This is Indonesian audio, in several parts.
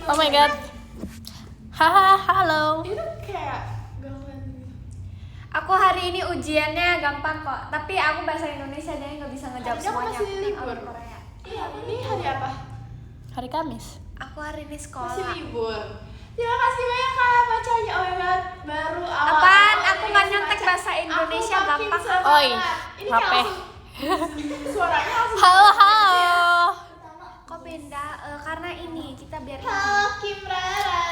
Oh my god. Haha, halo. Itu kayak gampang gitu. Aku hari ini ujiannya gampang kok, tapi aku bahasa Indonesia jadi nggak bisa ngejawab Harusnya aku semuanya. masih libur. Aku Korea. Iya, ini hari apa? Hari Kamis. Aku hari ini Masih sekolah. libur. Terima kasih banyak Kak bacanya. Oh my god, baru awal. Apaan? Aku nggak nyontek bahasa Indonesia gampang. Oi, Ini HP. kayak langsung suaranya langsung. Halo, halo. Kok beda? Karena ini kita biar Halo Kim Rara.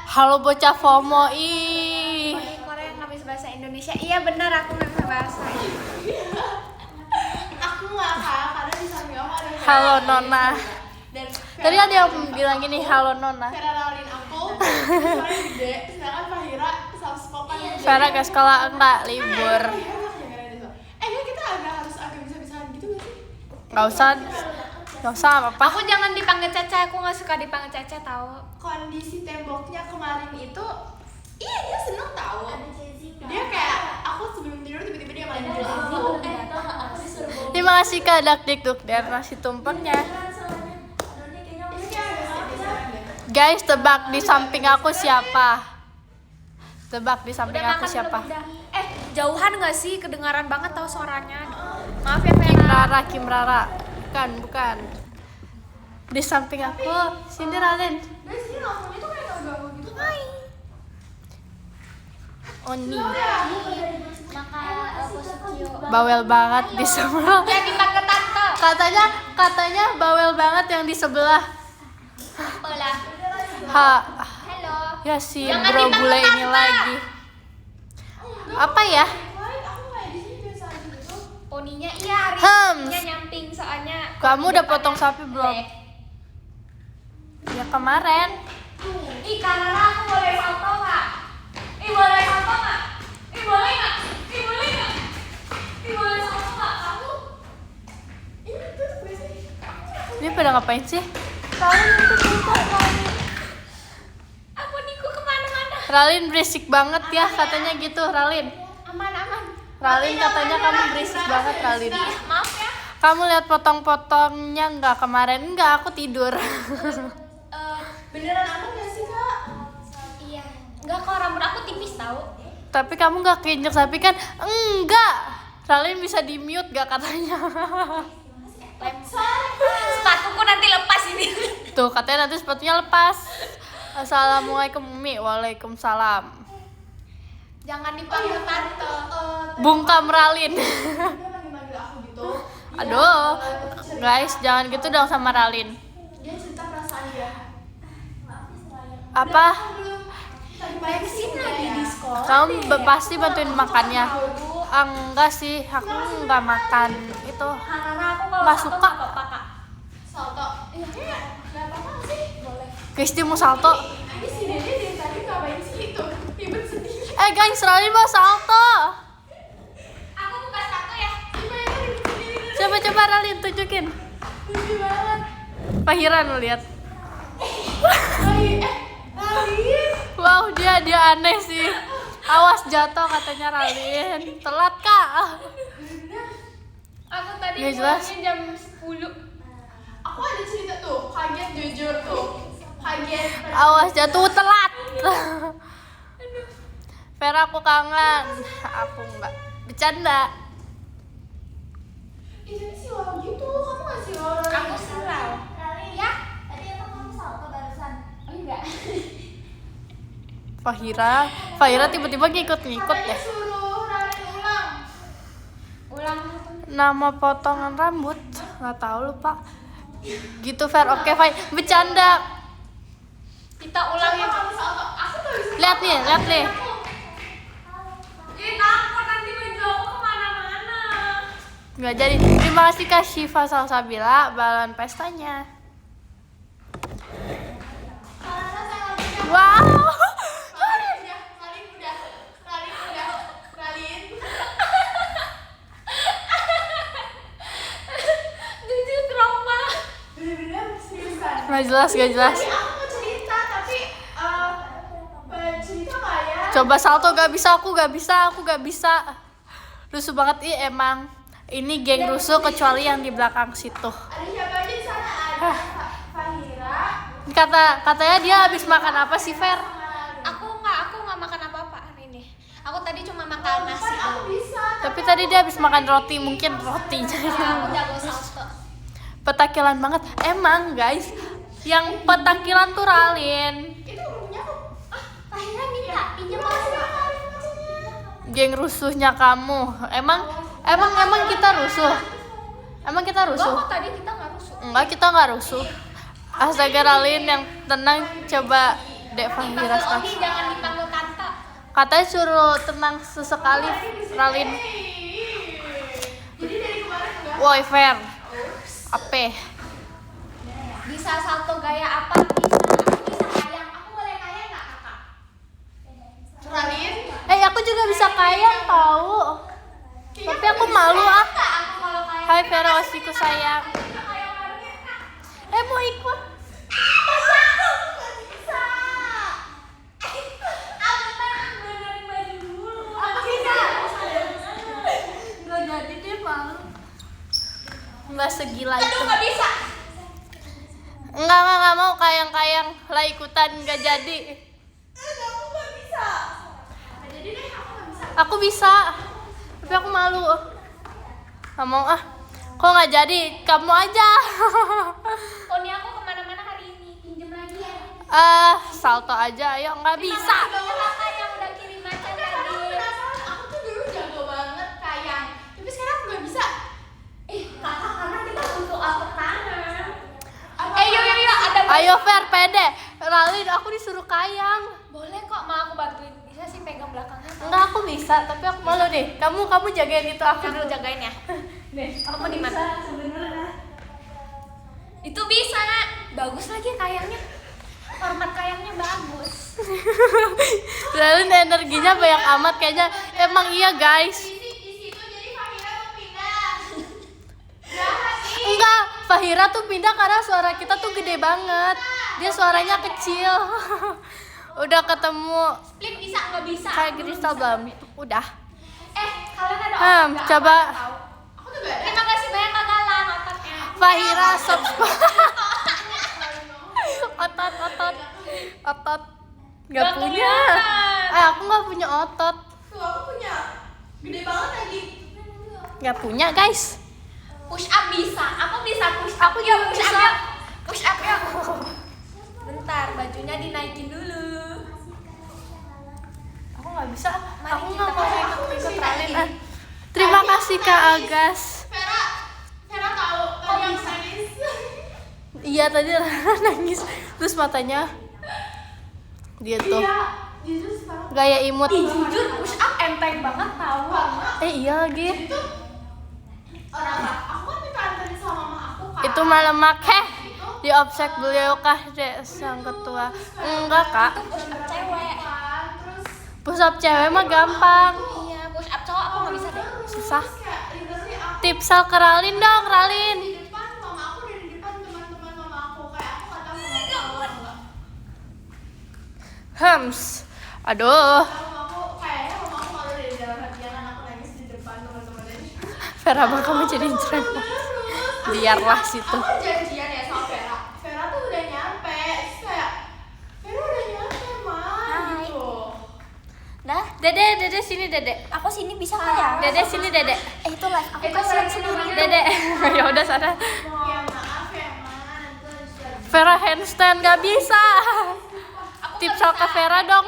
Halo bocah FOMO. Ih. Di Korea nggak bisa bahasa Indonesia. Iya benar, aku nggak bisa bahasa. Aku nggak Kak, karena di samping aku ada Vera Halo, Raulin Nona. Dan Tadi ada yang bilang gini, halo Nona. Vera Raulin aku suaranya gede, sedangkan Fahira soft spoken. Vera ke sekolah enggak, libur. Enggak, kita harus agak bisa-bisaan gitu gak sih? Gak usah apa-apa. Aku jangan dipanggil Caca, aku nggak suka dipanggil Caca tahu. Kondisi temboknya kemarin itu, iya dia seneng tahu. Dia kayak aku sebelum tidur tiba-tiba dia main dulu. Terima kasih Kak Dakdikduk dan nasi tumpengnya. Guys, tebak di samping aku siapa? Tebak di samping Udah aku makan siapa? belum? Udah. Jauhan nggak sih? Kedengaran banget tau suaranya. Maaf ya Kim Vera. Kim Rara. Bukan. Di samping aku, sini Raden. Dari sini langsung itu kayak gak ganggu gitu. Hai. Oni. Maka positio. Bawel banget di sebelah. Yang dipanggil tante. Katanya bawel banget yang di sebelah. Apalah. Ha, Halo. ya si Jangan bro dipanggil bule ini tante. lagi. Apa ya? Baik, aku kayak di sini biasa aja gitu. Poninya iya hari Hams. ini nyamping soalnya. Kamu udah potong sapi belum? Jelek. Ya kemarin. Ih karena aku boleh salto nggak? Boleh salto nggak? Boleh nggak? Boleh nggak? Boleh salto nggak? Kamu? Ini tutup gak sih? Ini pada ngapain sih? Aku niku kemana-mana. Ralin berisik banget ya katanya gitu Ralin. Aman. Ralin katanya kamu berisik banget Ralin. Maaf ya. Kamu lihat potong-potongnya nggak kemarin? Nggak, aku tidur. Beneran aman gak sih Kak? Iya. Enggak kok rambut aku tipis tahu. Tapi kamu nggak keinjek sapi kan? Enggak. Ralin bisa di mute gak katanya? Sepatuku nanti lepas ini. Tuh katanya nanti sepatunya lepas. Assalamualaikum Umi. Waalaikumsalam. Jangan dipanggil tante. Bungkam Ralin. Dia lagi manggil aku gitu. Aduh, guys jangan gitu dong sama Ralin. Dia cerita perasaan dia. Apa? Tadi pagi lagi di sekolah. Kamu pasti bantuin makannya? Enggak sih, aku nggak makan itu. Karena aku kalau Nggak salto suka. nggak apa-apa, Kak. salto. Iya, gak apa-apa sih. Boleh. Kristi mau salto. Ini si Dede dari tadi ngapain sih itu? Ribet sendiri. Guys, Ralin mau salto. Aku buka satu ya. Gimana ribet sendiri? Coba Ralin tunjukin. Lucu banget. Pahiran lu lihat. Lali. Wow, dia aneh sih. Awas jatuh katanya Ralin. Telat Kak. Aku tadi Nggak jelas. pulangnya jam 10. Aku ada cerita tuh, kaget jujur tuh. Kaget. Awas jatuh telat. Vera aku kangen. Aku enggak. Bercanda. Ini sih orang gitu, kamu gak sih orang? Aku silau. Ya? Tadi emang kamu salto barusan? Oh enggak. Fahira tiba-tiba ngikut-ngikut Katanya ya. suruh Ralin ulang. Ulang. Nama potongan rambut nggak tahu lupa. Gitu Fer, oke fine. Bercanda. Kita ulang ya. Kamu salto. Aku gak bisa. Lihat nih. Ih, takut nanti baju aku kemana-mana. Nggak jadi. Terima kasih Kak Syifa Salsabila balon pestanya. Karena saya lagi Wow. Ralin udah. Ralin. Jujur trauma. Bener-bener seriusan. Nggak jelas. Tadi aku mau cerita tapi cerita nggak ya? Coba salto gak bisa, aku gak bisa. Rusuh banget emang. Ini geng rusuh kecuali yang di belakang situ. Ada siapa aja di sana? Ada Katanya dia habis makan apa sih, Fer? Aku nggak makan apa-apa hari ini. Aku tadi cuma makan nasi. Tapi tadi dia habis makan roti, mungkin rotinya. Aku jago salto. Petakilan banget. Emang, guys, yang petakilan tuh Ralin. Itu punya aku. Akhirnya minta pinjam maksudnya. Geng rusuhnya kamu. Emang kita rusuh. Emang kita rusuh? Kok tadi kita nggak rusuh? Enggak, kita nggak rusuh. Astaga, Ralin, yang tenang, coba Dek Fahira Oke, sekarang. jangan dipanggil tante. Katanya suruh tenang sesekali, Ralin. Jadi dari kemarin enggak. Woi, Fer. Apa? Bisa salto gaya apa? Bisa kayang. Aku boleh kayang nggak kakak? Ralin. Aku juga bisa kayang tahu. Tapi aku malu ah. Aku kalau kayang. Hai Vera, osiku sayang. Mau ikut? Nggak jadi deh, malu. Nggak segila itu. Aduh, nggak bisa. Nggak mau kayang-kayang lah ikutan, nggak jadi. Aku nggak bisa. Jadi deh aku nggak bisa. Aku bisa, tapi aku malu. Nggak mau ah. Kok nggak jadi? Kamu aja. Oh, ini aku kemana-mana hari ini. Pinjem lagi ya. Salto aja, ayo nggak bisa. Kakak yang udah kirim macam tadi. Aku tuh dulu jago banget kayang. Tapi sekarang aku nggak bisa. Kakak, karena kita butuh otot tangan. Apa- Yuk, ada. Ayo Fer, pede. Ralin, aku disuruh kayang. Boleh kok, mau aku bantuin. Bisa sih pegang belakangnya. Enggak, aku bisa, tapi aku malu deh. Kamu jagain itu, aku Aku dulu. jagain ya. Nih, Kamu di mana? Itu bisa, Nak. Bagus lagi kayangnya. Format kayangnya bagus. Ralin energinya banyak amat kayaknya. Emang iya guys. Di situ jadi Fahira mau pindah. Jahat nih. Enggak, Fahira tuh pindah karena suara kita tuh gede banget. Dia suaranya kecil. Udah ketemu Split bisa nggak bisa? kayak kristal belum? Udah. Kalian ada otot nggak? Coba Aku nggak tahu. Aku tuh gak ada. Terima kasih banyak Kak Galang ototnya. Fahira subscribe. Otot. Nggak Nggak punya. kelihatan. Aku nggak punya otot. Tuh aku punya. Gede banget lagi. Nggak punya guys. Push up bisa. Aku bisa push up. Aku juga push bisa. up yuk. Push up yuk. Bentar, bajunya dinaikin dulu. Aku nggak bisa. Mari Aku kita nggak mau ikut ikut sini. Ralin. Terima kasih Kak Agas. Vera tahu tadi yang nangis. Iya tadi Rara nangis terus matanya dia tuh Iya, jujur sekarang gaya imut. Jujur push up enteng banget tahu. Iya lagi. itu orang apa? Aku kan minta anterin sama mama aku kan. Itu malah make di offset beliau kah dek sang ketua. Enggak Kak. Push up cewek. Terus Push up cewek mah gampang. Iya, push up cowok aku nggak bisa deh. Susah. kayak literally aku Tipsal ke Ralin dong, Ralin. di depan mama aku dan di depan teman-teman mama aku kayak aku nggak tahu mau apa. Aduh. Mama aku kayaknya mama aku malu dari dalam hati kan aku nangis di depan teman-temannya. Vera bang kamu jadi cerewet. Biarlah situ. Aku janjian ya sama Vera. Vera tuh udah nyampe. Terus kayak Vera udah nyampe mah gitu. Dah, Dede sini Dede. aku sini bisa nggak ya? Dede sini Dede. Itu live aku Itu kasihan live sendiri. namanya. Dede. Ya udah sana. Ya maaf ya man. Terus Vera handstand gak bisa. Tipsal ke Vera dong.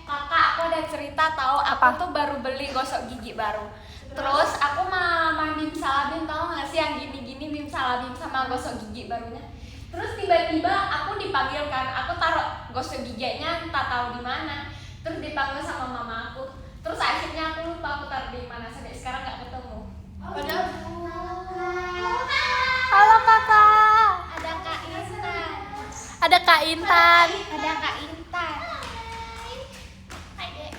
Kakak, aku ada cerita tahu. Aku Apa? tuh baru beli gosok gigi baru. Terus aku main bim salabim, tahu nggak sih yang gini-gini bim salabim sama gosok gigi barunya. Terus tiba-tiba aku dipanggil kan, aku taruh gosok giginya entah tahu di mana. Terus dipanggil sama mama aku. Terus akhirnya aku lupa aku taruh di mana, sampai sekarang nggak ketemu. padahal Halo kakak. Ada Kak Intan. Ada Kak Intan. Ada Kak Intan. Hai Dek.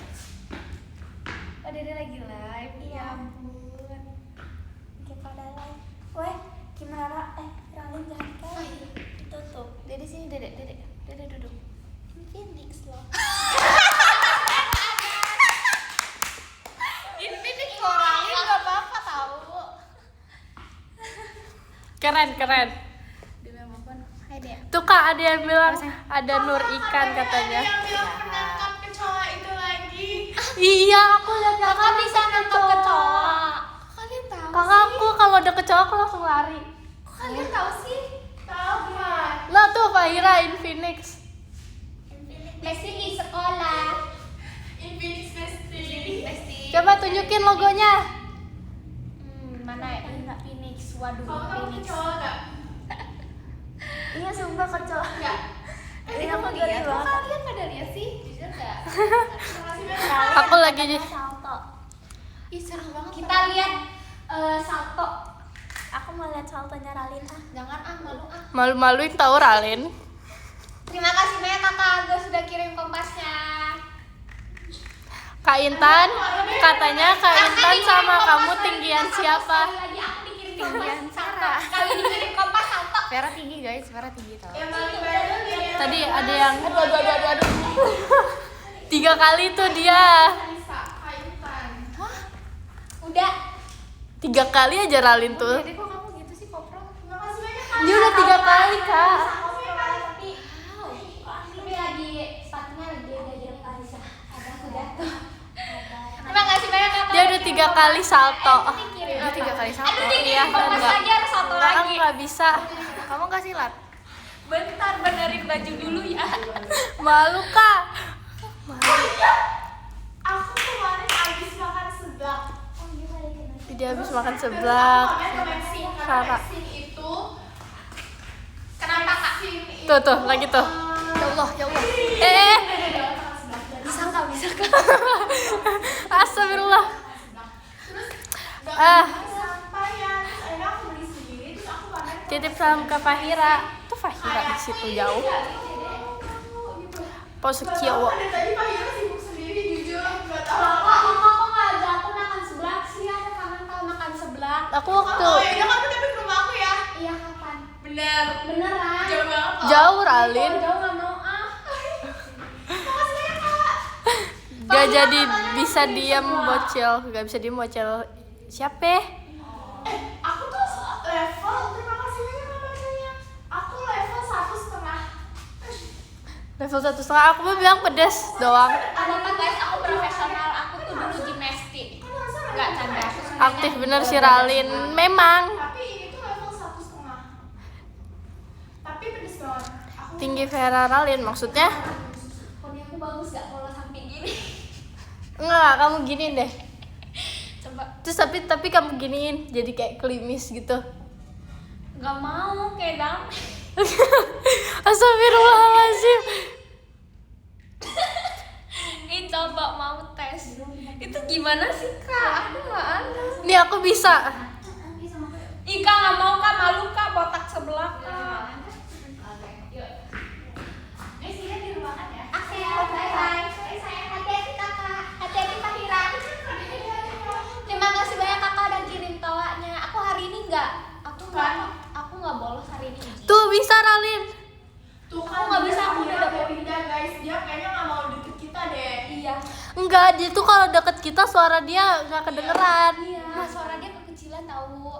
Oh Dede lagi live. Ya ampun. Kita pada live. Weh, gimana? Ralin jangan kayak Tutup. Dede sini Dede duduk. Phoenix loh. ini nih korangin nggak apa-apa tahu. Keren. Demi apapun. Hai Dea. Tuh Kak, ada yang bilang ada Nur Ikan katanya. Yang bilang penangkap kecoa itu lagi. Iya, aku lihat Kakak bisa nangkap kecoa. Kalian tahu Kakakku kalau ada kecoa aku langsung lari. Kalian tahu sih? Tahu kan? Nah tuh Fahira in Phoenix. Messi di sekolah. Infinix Besti. Coba tunjukin logonya. Mana ya? Phoenix. Waduh, Kamu tahu Phoenix. kecoa gak? Iya sumpah kecoa. Enggak. Ini aku geli Kok banget. kalian pada lihat sih? Jujur gak? Makasih banyak. Aku lagi di Salto. Ih seru banget. Kita lihat salto. Aku mau lihat saltonya Ralin ah. Jangan malu malu-maluin tahu Ralin. Terima kasih banyak Kakak Agus sudah kirim kompasnya. Kak Intan, katanya Kak Intan sama kamu tinggian siapa? Sekali lagi aku dikirim kompas salto. Kali dikirim kompas salto. Vera tinggi guys, Vera tinggi tau. Yang paling baru dia. Tadi ada yang aduh. 3 kali tuh dia. Bisa, Kaitan. Udah. 3 kali aja Ralin tuh. Jadi kok kamu gitu sih koprol? Makasih banyak. Dia udah 3 kali Kak. Tapi lagi sepatunya lagi ada aku jatuh. Terima kasih banyak Kakak. Dia udah 3 kali salto. Dia 3 kali salto. Aduh, dikirim Iya, kompas enggak. lagi harus salto Aku lagi. nggak bisa. Kamu gak silat? Bentar benerin baju dulu ya. Malu Kak. Aku kemarin habis makan seblak. Dia habis makan seblak. Karena vaksin itu. Kenapa Kak? Tuh lagi tuh. Ya Allah. Bisa nggak? Astagfirullah. Sampai ya, terus akhirnya aku beli sendiri, terus aku pamer ke Titip salam ke Fahira. Tuh Fahira di situ jauh. Pose kiawa. Dari tadi Pak Hira sibuk sendiri, jujur nggak tahu Kok apa. kok nggak ada aku makan seblak sih? Aku kangen tau makan seblak. Aku waktu Oh ya udah kamu tapi ke rumah aku ya. Iya kapan? Bener. Beneran? Jauh banget kok. jauh Ralin. Jauh nggak mau ah. Makasih banyak Kak. Gak jadi bisa diam bocil. Gak bisa diam bocil. Siapa? Aku tuh level, terima kasih banyak namanya. Aku level 1,5. Level 1,5. Aku mau bilang pedes doang. Ada apa guys? Aku profesional. Aku tuh dulu gimnastik. Nggak canda. Aku sebenarnya Aktif bener si Ralin. Memang Tapi ini tuh level 1,5. Tapi pedes banget. Aku tinggi Vera Ralin maksudnya. poni aku bagus nggak kalau sampai gini? Enggak, kamu gini deh. Coba. Terus tapi kamu giniin jadi kayak klimis gitu. Nggak mau kayak dam. Astagfirullahaladzim. Ini coba mau tes. Itu gimana sih kak? Aduh nggak ada. Nih aku bisa. Ika nggak mau kak, malu kak, botak sebelah kak. Oke, bye-bye. Hati-hati kakak, hati-hati Pak Hira. Terima kasih banyak kakak udah kirim toanya. Aku hari ini aku nggak bolos hari ini. Tuh bisa Ralin. tuh Aku nggak bisa, aku udah mau pindah guys. Dia kayaknya nggak mau deket kita deh. Iya. Enggak, dia tuh kalau deket kita suara dia nggak kedengeran. Iya. Suara dia kekecilan tahu.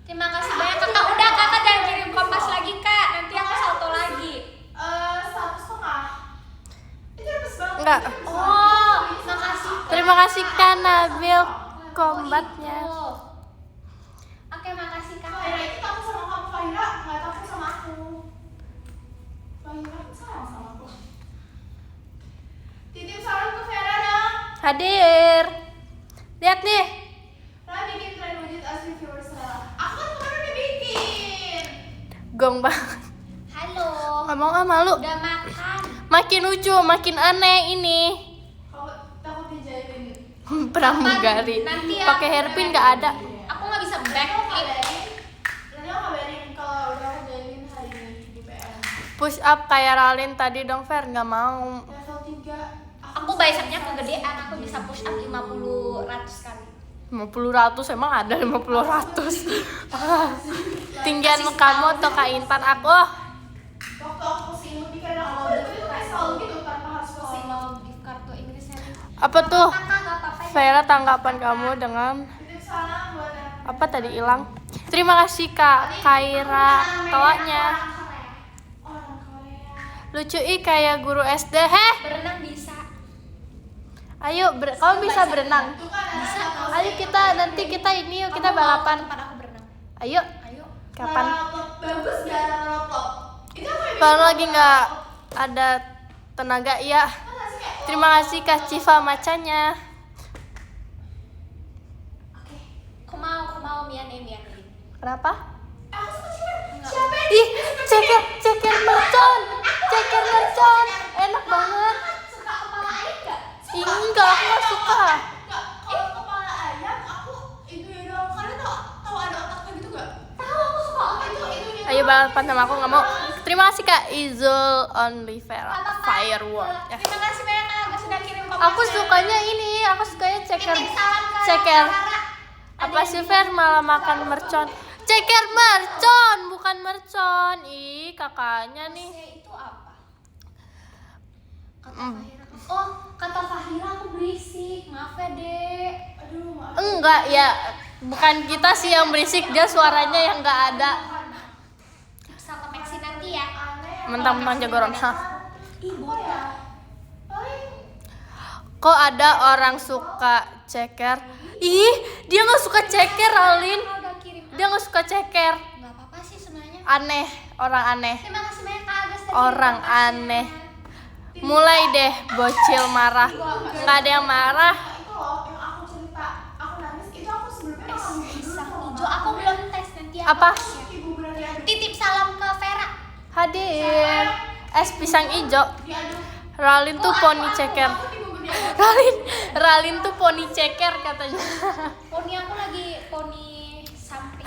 Terima kasih banyak kakak. Udah kakak jangan kirim kompas lagi kak. Nanti aku salto lagi. 1,5. Itu bagus banget. Enggak. Oh, makasih. Terima kasih Kak Nabil kombatnya. Oh. Oke, makasih Fahira kakak. itu takut sama kamu, Fahira nggak takut sama aku. Fahira sayang sama aku. Titip salam ke Vera dong. Hadir. Lihat nih. Ra bikin tren wujud asli viewers Ra. Aku kan kemarin udah bikin. Gong banget. Halo. Ngomong malu. Udah makan. Makin lucu, makin aneh ini. Kamu takut dijailin. Pramugari. Nanti ya. Pakai hairpin nggak ada. Aku nggak bisa Nanti backflip. aku kabarin kalau udah aku jailin hari ini di PR. Push up kayak Ralin tadi dong Fer, nggak mau. Level 3. Aku bicepnya kegedean. Aku bisa push up 50 ratus kali. 50 ratus emang ada 50 ratus. Tinggian kamu atau Kak Intan aku. Waktu aku kesini pikir aku itu kayak selalu gitu tanpa harus kesini. Kalau gift kartu Inggrisnya nih. Apa tuh? Kakak nggak apa-apa. Vera, tanggapan kamu dengan Titip salam buat apa tadi hilang? Terima kasih Kak Kaira tawanya. Orang Korea. Lucu kayak guru SD. Heh, Berenang bisa. ayo kamu bisa berenang. Itu kan Bisa, ada Ayo kita nanti kita ini yuk kita balapan. Tempat aku berenang. Ayo. Ayo. Kapan? bagus gak ada laptop? Itu apa yang Kalau lagi nggak ada tenaga ya. Terima kasih Kak Civa macanya. Oke. Aku mau Miane. Kenapa? Aku suka siapa? Ih, ceker mercon. Ceker mercon. Enak banget. Suka kepala ayam gak? Ih, enggak, aku nggak suka. Enggak, kalau kepala ayam aku itu ya doang. Kalian tahu ada otaknya gitu gak? Tahu, aku suka itu. Ayo balapan sama aku nggak mau. Terima kasih Kak Izul Onlivera Firework. Ya. Terima kasih banyak Kak sudah kirim kompasnya. Aku sukanya ini, aku sukanya ceker. Titip salam ke Ceker. Rara. Apa Silver malah makan mercon? Ceker mercon, bukan mercon. Ih, kakaknya nih. Itu apa? Kata Fahira. Oh, kata Fahira aku berisik. Maaf ya, Dek. Aduh, maaf. Enggak ya, bukan kita sih yang berisik, dia suaranya yang nggak ada. Sama Maxi nanti ya. Mentang-mentang jago Ronsa. Ih, bocah. Kok ada orang suka ceker? Ih, dia nggak suka ceker, Alin. Udah kirim. Dia nggak suka ceker. Enggak apa-apa sih sebenarnya. Aneh, orang aneh. Terima kasih banyak Kak Agus. Orang aneh. Mulai deh bocil marah. Nggak ada yang marah. Itu loh yang aku cerita, aku nangis itu aku sebelumnya nangis Pisang hijau. Aku belum tes nanti ya. Apa? Ibu bener diaduk. Titip salam ke Vera. Hadir. Es pisang hijau. Diaduk. Ralin tuh poni ceker. Aku ibu bener diaduk. Ralin tuh poni ceker katanya. Poni aku lagi poni samping.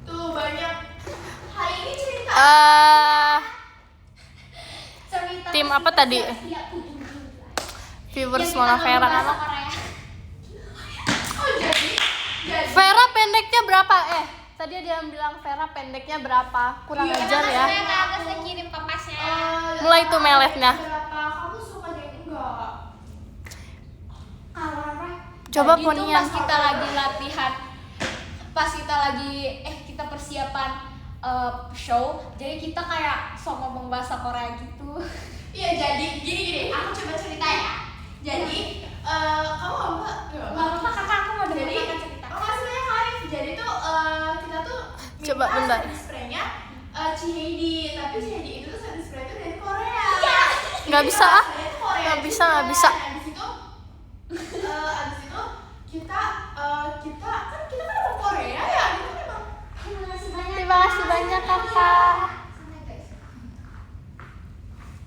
Tuh banyak. Hari ini cerita. Cerita Tim apa tadi? Viewers Mona Vera kan? Oh jadi Vera pendeknya berapa? Tadi dia bilang Vera pendeknya berapa? Kurang Iya, ajar ya. Saya Kak Agus udah kirim kompasnya. Mulai tuh meletnya. berapa kamu suka jadi enggak? Coba Tadi tuh ponian. pas kita lagi latihan, pas kita lagi kita persiapan show, jadi kita kayak sok ngomong bahasa Korea gitu. Iya jadi gini aku coba cerita ya. Jadi kamu enggak? Gak apa-apa kakak, aku mau dengerin Jadi kakak cerita. makasih banyak Arif. Jadi tuh kita tuh Coba, bentar. setting spraynya Ciheidi, tapi Ciheidi itu tuh setting spray itu dari Korea. Nggak Jadi bisa, ah. rasanya tuh Korea Nggak juga. bisa, nggak bisa. Nah, abis itu kita kan orang Korea ya, itu kan emang. Terima kasih banyak kakak.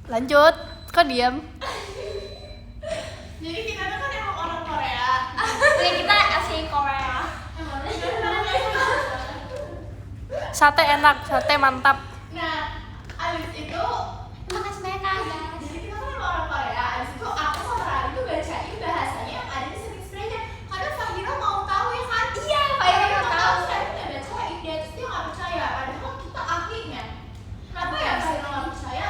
Lanjut. Kok diam? Jadi kita tuh kan emang orang Korea. Jadi kita asli Korea. Sate enak, sate mantap. Nah, abis itu Terima kasih banyak Kak Agus. jadi kita kan emang orang Korea. Abis itu aku sama Rani tuh bacain bahasanya yang ada di setting spraynya. Karena Fahira mau tahu ya kan? Iya, Fahira mau tahu. Saya tuh nggak bacain, dia terus dia nggak percaya. Padahal kita ahlinya. Kenapa ya Fahira nggak percaya?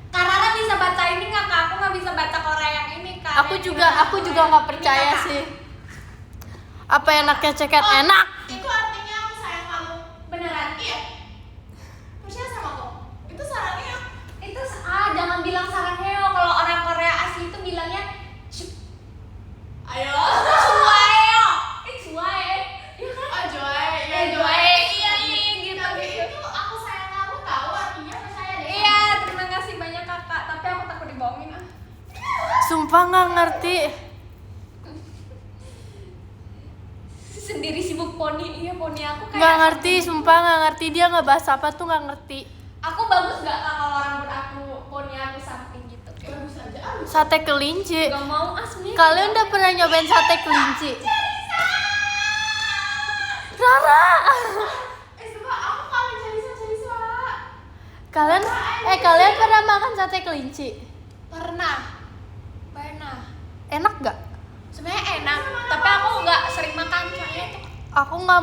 Kak Rara bisa baca ini nggak Kak? Aku nggak bisa baca Korea yang ini Kak. Aku juga nggak percaya sih. Apa enaknya ceker? Enak. Itu artinya aku sayang kamu. Beneran? Iya. Percaya sama aku. Itu sarannya. Itu jangan bilang saranghaeo. Kalau orang Korea asli itu bilangnya Ayo. chuaeo. Chuae. Iya kan? Oh Joy, Eh, Joy. Iya, gitu. Tapi itu aku sayang kamu tahu artinya percaya deh. Iya, terima kasih banyak Kakak. Tapi aku takut dibohongin. Sumpah nggak ngerti. Sendiri sibuk poni. Iya, poni aku kayak Nggak ngerti, sumpah nggak ngerti. Dia nggak bahas apa tuh nggak ngerti. Aku bagus gak Kak kalau rambut aku poni aku samping gitu? Bagus aja. Ah, Sate kelinci. Gak mau asli. Kalian udah pernah nyobain sate kelinci? Rara. coba aku kangen Carisa. Kalian pernah makan sate kelinci? Pernah. Enak gak? Sebenarnya enak, tapi aku nggak sering makan soalnya itu. Aku nggak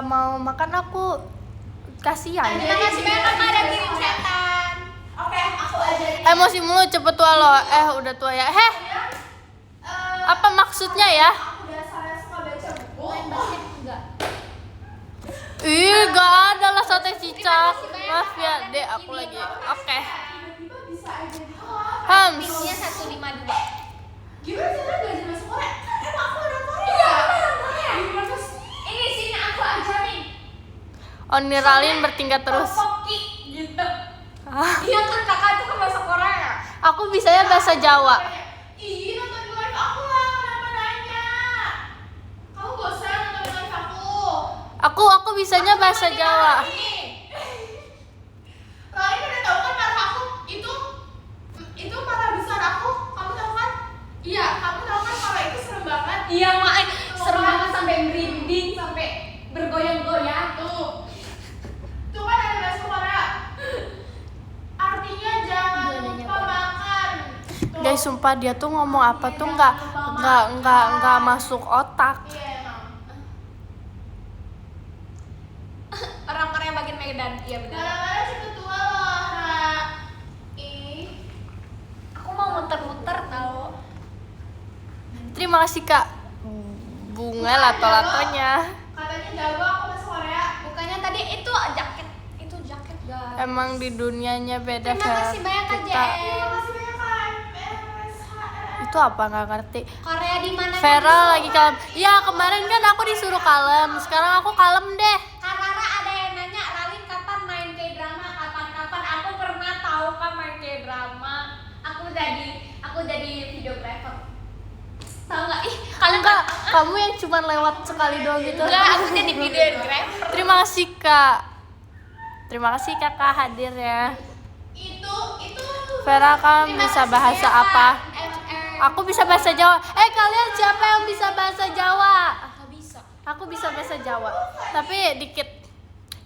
mau makan, aku kasihan. Terima kasih banyak Kakak ada kirim setan. Oke, aku ajarin. Emosi mulu cepet tua lo. Udah tua ya. Apa maksudnya ya? Aku dasarnya suka baca buku. Main basket enggak? Gak ada lah sate cicak. Maaf ya, Dek, aku lagi. Oke. Tiba-tiba bisa aja di kelas. Hams. Pinnya 152. Gimana cara belajar bahasa Korea? Kan emang aku orang Korea. Gimana sih? Ini sini aku ajarin. Oniralin bertingkat terus. Topoki gitu. Iya kan kakak itu kan bahasa Korea. Aku bisanya bahasa Jawa. Ih, nonton di live aku lah, kenapa nanya? Kamu bosan nonton di live aku? Aku bisanya bahasa Jawa. Rani udah tahu kan marah aku itu marah besar aku, kamu tahu kan? Iya, kamu tahu kan kalau itu serem banget. Iya mak, serem banget sampai merinding, sampai bergoyang-goyang. Tuh kan ada bahasa Korea. Artinya jangan lupa makan. Tuh. Guys, sumpah dia tuh ngomong apa tuh nggak masuk otak. Iya emang. Orang Korea bagian Medan, iya benar. Gara-gara cepet tua loh, Ra. Ih. Aku mau muter-muter tau. Terima kasih Kak. Bunga lato-latonya. Katanya jago aku bahasa Korea. Bukannya tadi itu jaket guys. Emang di dunianya beda Terima kasih banyak Kak Kita- JM. Terima kasih banyak Kak MSHR. Itu apa nggak ngerti. Korea di mana? Vera lagi kalem. Ya kemarin kan aku disuruh kalem. Sekarang aku kalem deh. Kak Rara ada yang nanya, Ralin kapan main K-drama? Kapan-kapan aku pernah tahu kan main K-drama. Aku jadi videographer. Tahu nggak? Ih, kalian Enggak, kamu yang cuma lewat sekali doang gitu. Enggak, aku jadi videographer. Terima kasih Kak. Terima kasih Kakak hadir ya. Itu Vera, kamu bisa bahasa apa? Aku bisa bahasa Jawa. Kalian siapa yang bisa bahasa Jawa? Nggak bisa. Aku bisa bahasa Jawa, tapi dikit.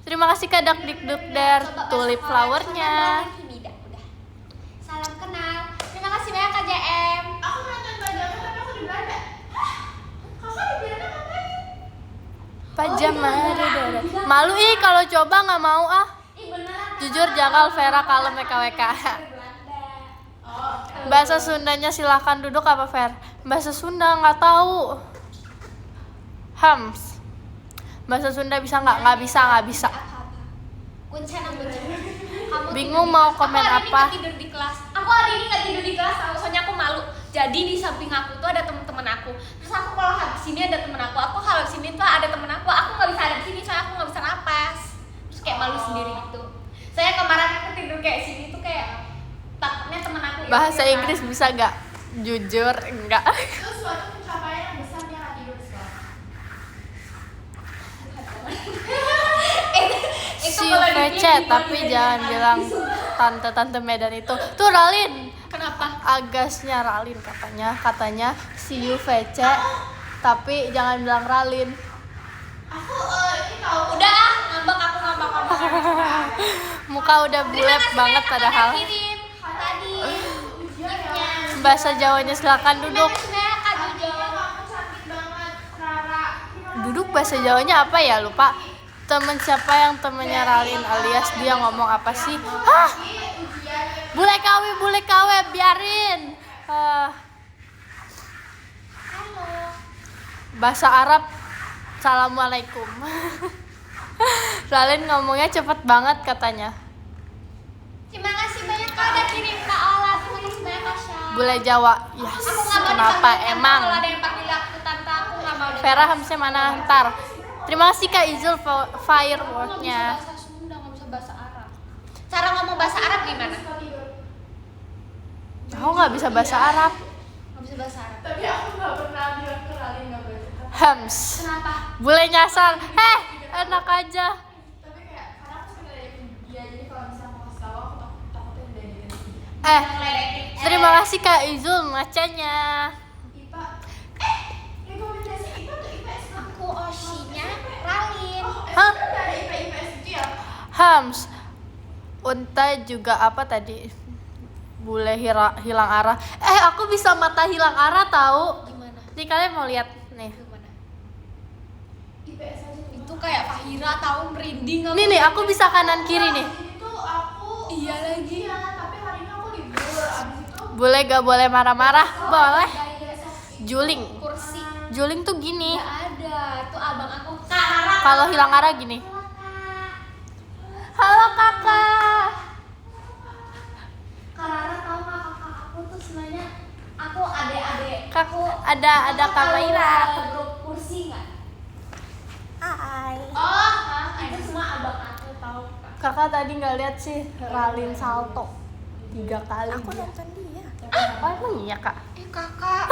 Terima kasih Kak Dak Dik Duk Der tulip flowernya. Udah. Salam kenal. Terima kasih banyak Kak JM. aku nonton Bajakan tapi aku di Belanda. Hah? Kakak di Belanda ngapain? Pajama dada. Malu ih kalau coba nggak mau ah. Ih beneran. Jujur Jakal Vera kalem WKWK. Oh, Bahasa Sundanya silahkan duduk apa Ver? Bahasa Sunda nggak tahu. Hams. Bahasa Sunda bisa nggak? Nggak bisa. Kuncen. Kamu Bingung tidur di mau kelas. komen Aku hari ini apa? nggak tidur di kelas. Aku hari ini nggak tidur di kelas, soalnya aku malu. Jadi di samping aku tuh ada temen-temen aku. Terus aku kalau habis sini ada temen aku. Aku kalau di sini tuh ada temen aku. Aku nggak bisa ada di sini soalnya aku nggak bisa napas. Terus kayak malu sendiri gitu. Saya kemarin aku tidur kayak sini tuh kayak takutnya temen aku. Bahasa ilfil, Inggris kan. bisa nggak? Jujur enggak. itu suatu pencapaian yang besar dia nggak tidur di sekolah. Itu Si kalau di VC film tapi dibilang jangan dari bilang hati. tante-tante Medan itu. Tuh Ralin. Kenapa? Agasnya Ralin katanya si VC tapi jangan bilang Ralin. Aku ini tahu. Udah ah, ngambek aku ngambek. Muka udah bulet banget padahal. Kirim tadi. Giftnya. Bahasa Jawanya silakan duduk. Terima kasih banyak Kak Jojo. Kamu cantik banget, Rara. Duduk bahasa Jawanya apa ya lupa. Temen siapa yang temennya Ralin alias dia ngomong apa sih? Hah? Bule KW biarin. Bahasa Arab. Assalamualaikum. Ralin ngomongnya cepet banget katanya. Terima kasih banyak Kak udah kirim Kak Ola. Terima kasih banyak Kak Syah. Bule Jawa. Yes. Aku nggak mau Kenapa dipanggil tante. emang? Kalau ada yang panggil aku tante aku nggak mau. Vera Hamzah mana ntar. Terima kasih Kak Izul Aku nggak bisa fireworknya. bahasa Sunda, nggak bisa bahasa Arab. Cara ngomong bahasa Arab gimana? Aku nggak bisa bahasa Arab. Nggak bisa bahasa Arab. Tapi aku nggak pernah bilang ke Ralin nggak boleh. Hams. Kenapa? Bule nyasar. Enak aja. Tapi kayak karena aku suka ngeledekin dia, jadi kalau misalnya mau kasih tahu aku takutnya diledekin. Ngeledekin. Terima kasih Kak Izul macanya. IPA. Rekomendasi IPA tuh IPS kan? Aku Oshinya Ralin. Hah? Ada IPA IPS gitu ya? Hams. Unta juga apa tadi? Bule hilang arah. Aku bisa mata hilang arah tahu. Gimana? Nih kalian mau lihat nih. Gimana? IPS aja tuh. Itu kayak Fahira tahu merinding aku. Nih aku bisa kanan kiri nih. Jadi tuh aku Iya lagi. iya, tapi hari ini aku libur. Abis itu Bule gak boleh marah-marah. Boleh. dari besok Juling. Kursi. Juling tuh gini. Nggak ada. Tuh abang aku. Kak Rara. Kalau hilang arah gini. Silakan. Halo kakak. Kak Rara tahu nggak kakak aku tuh sebenarnya aku adik-adik Kak, ada Kak Maira. grup kursi nggak? Hai. Oh, itu semua abang aku tahu kak. Kakak tadi nggak lihat sih Ralin salto 3 kali. Aku dia. nonton dia. Oh emang iya kak? Kakak.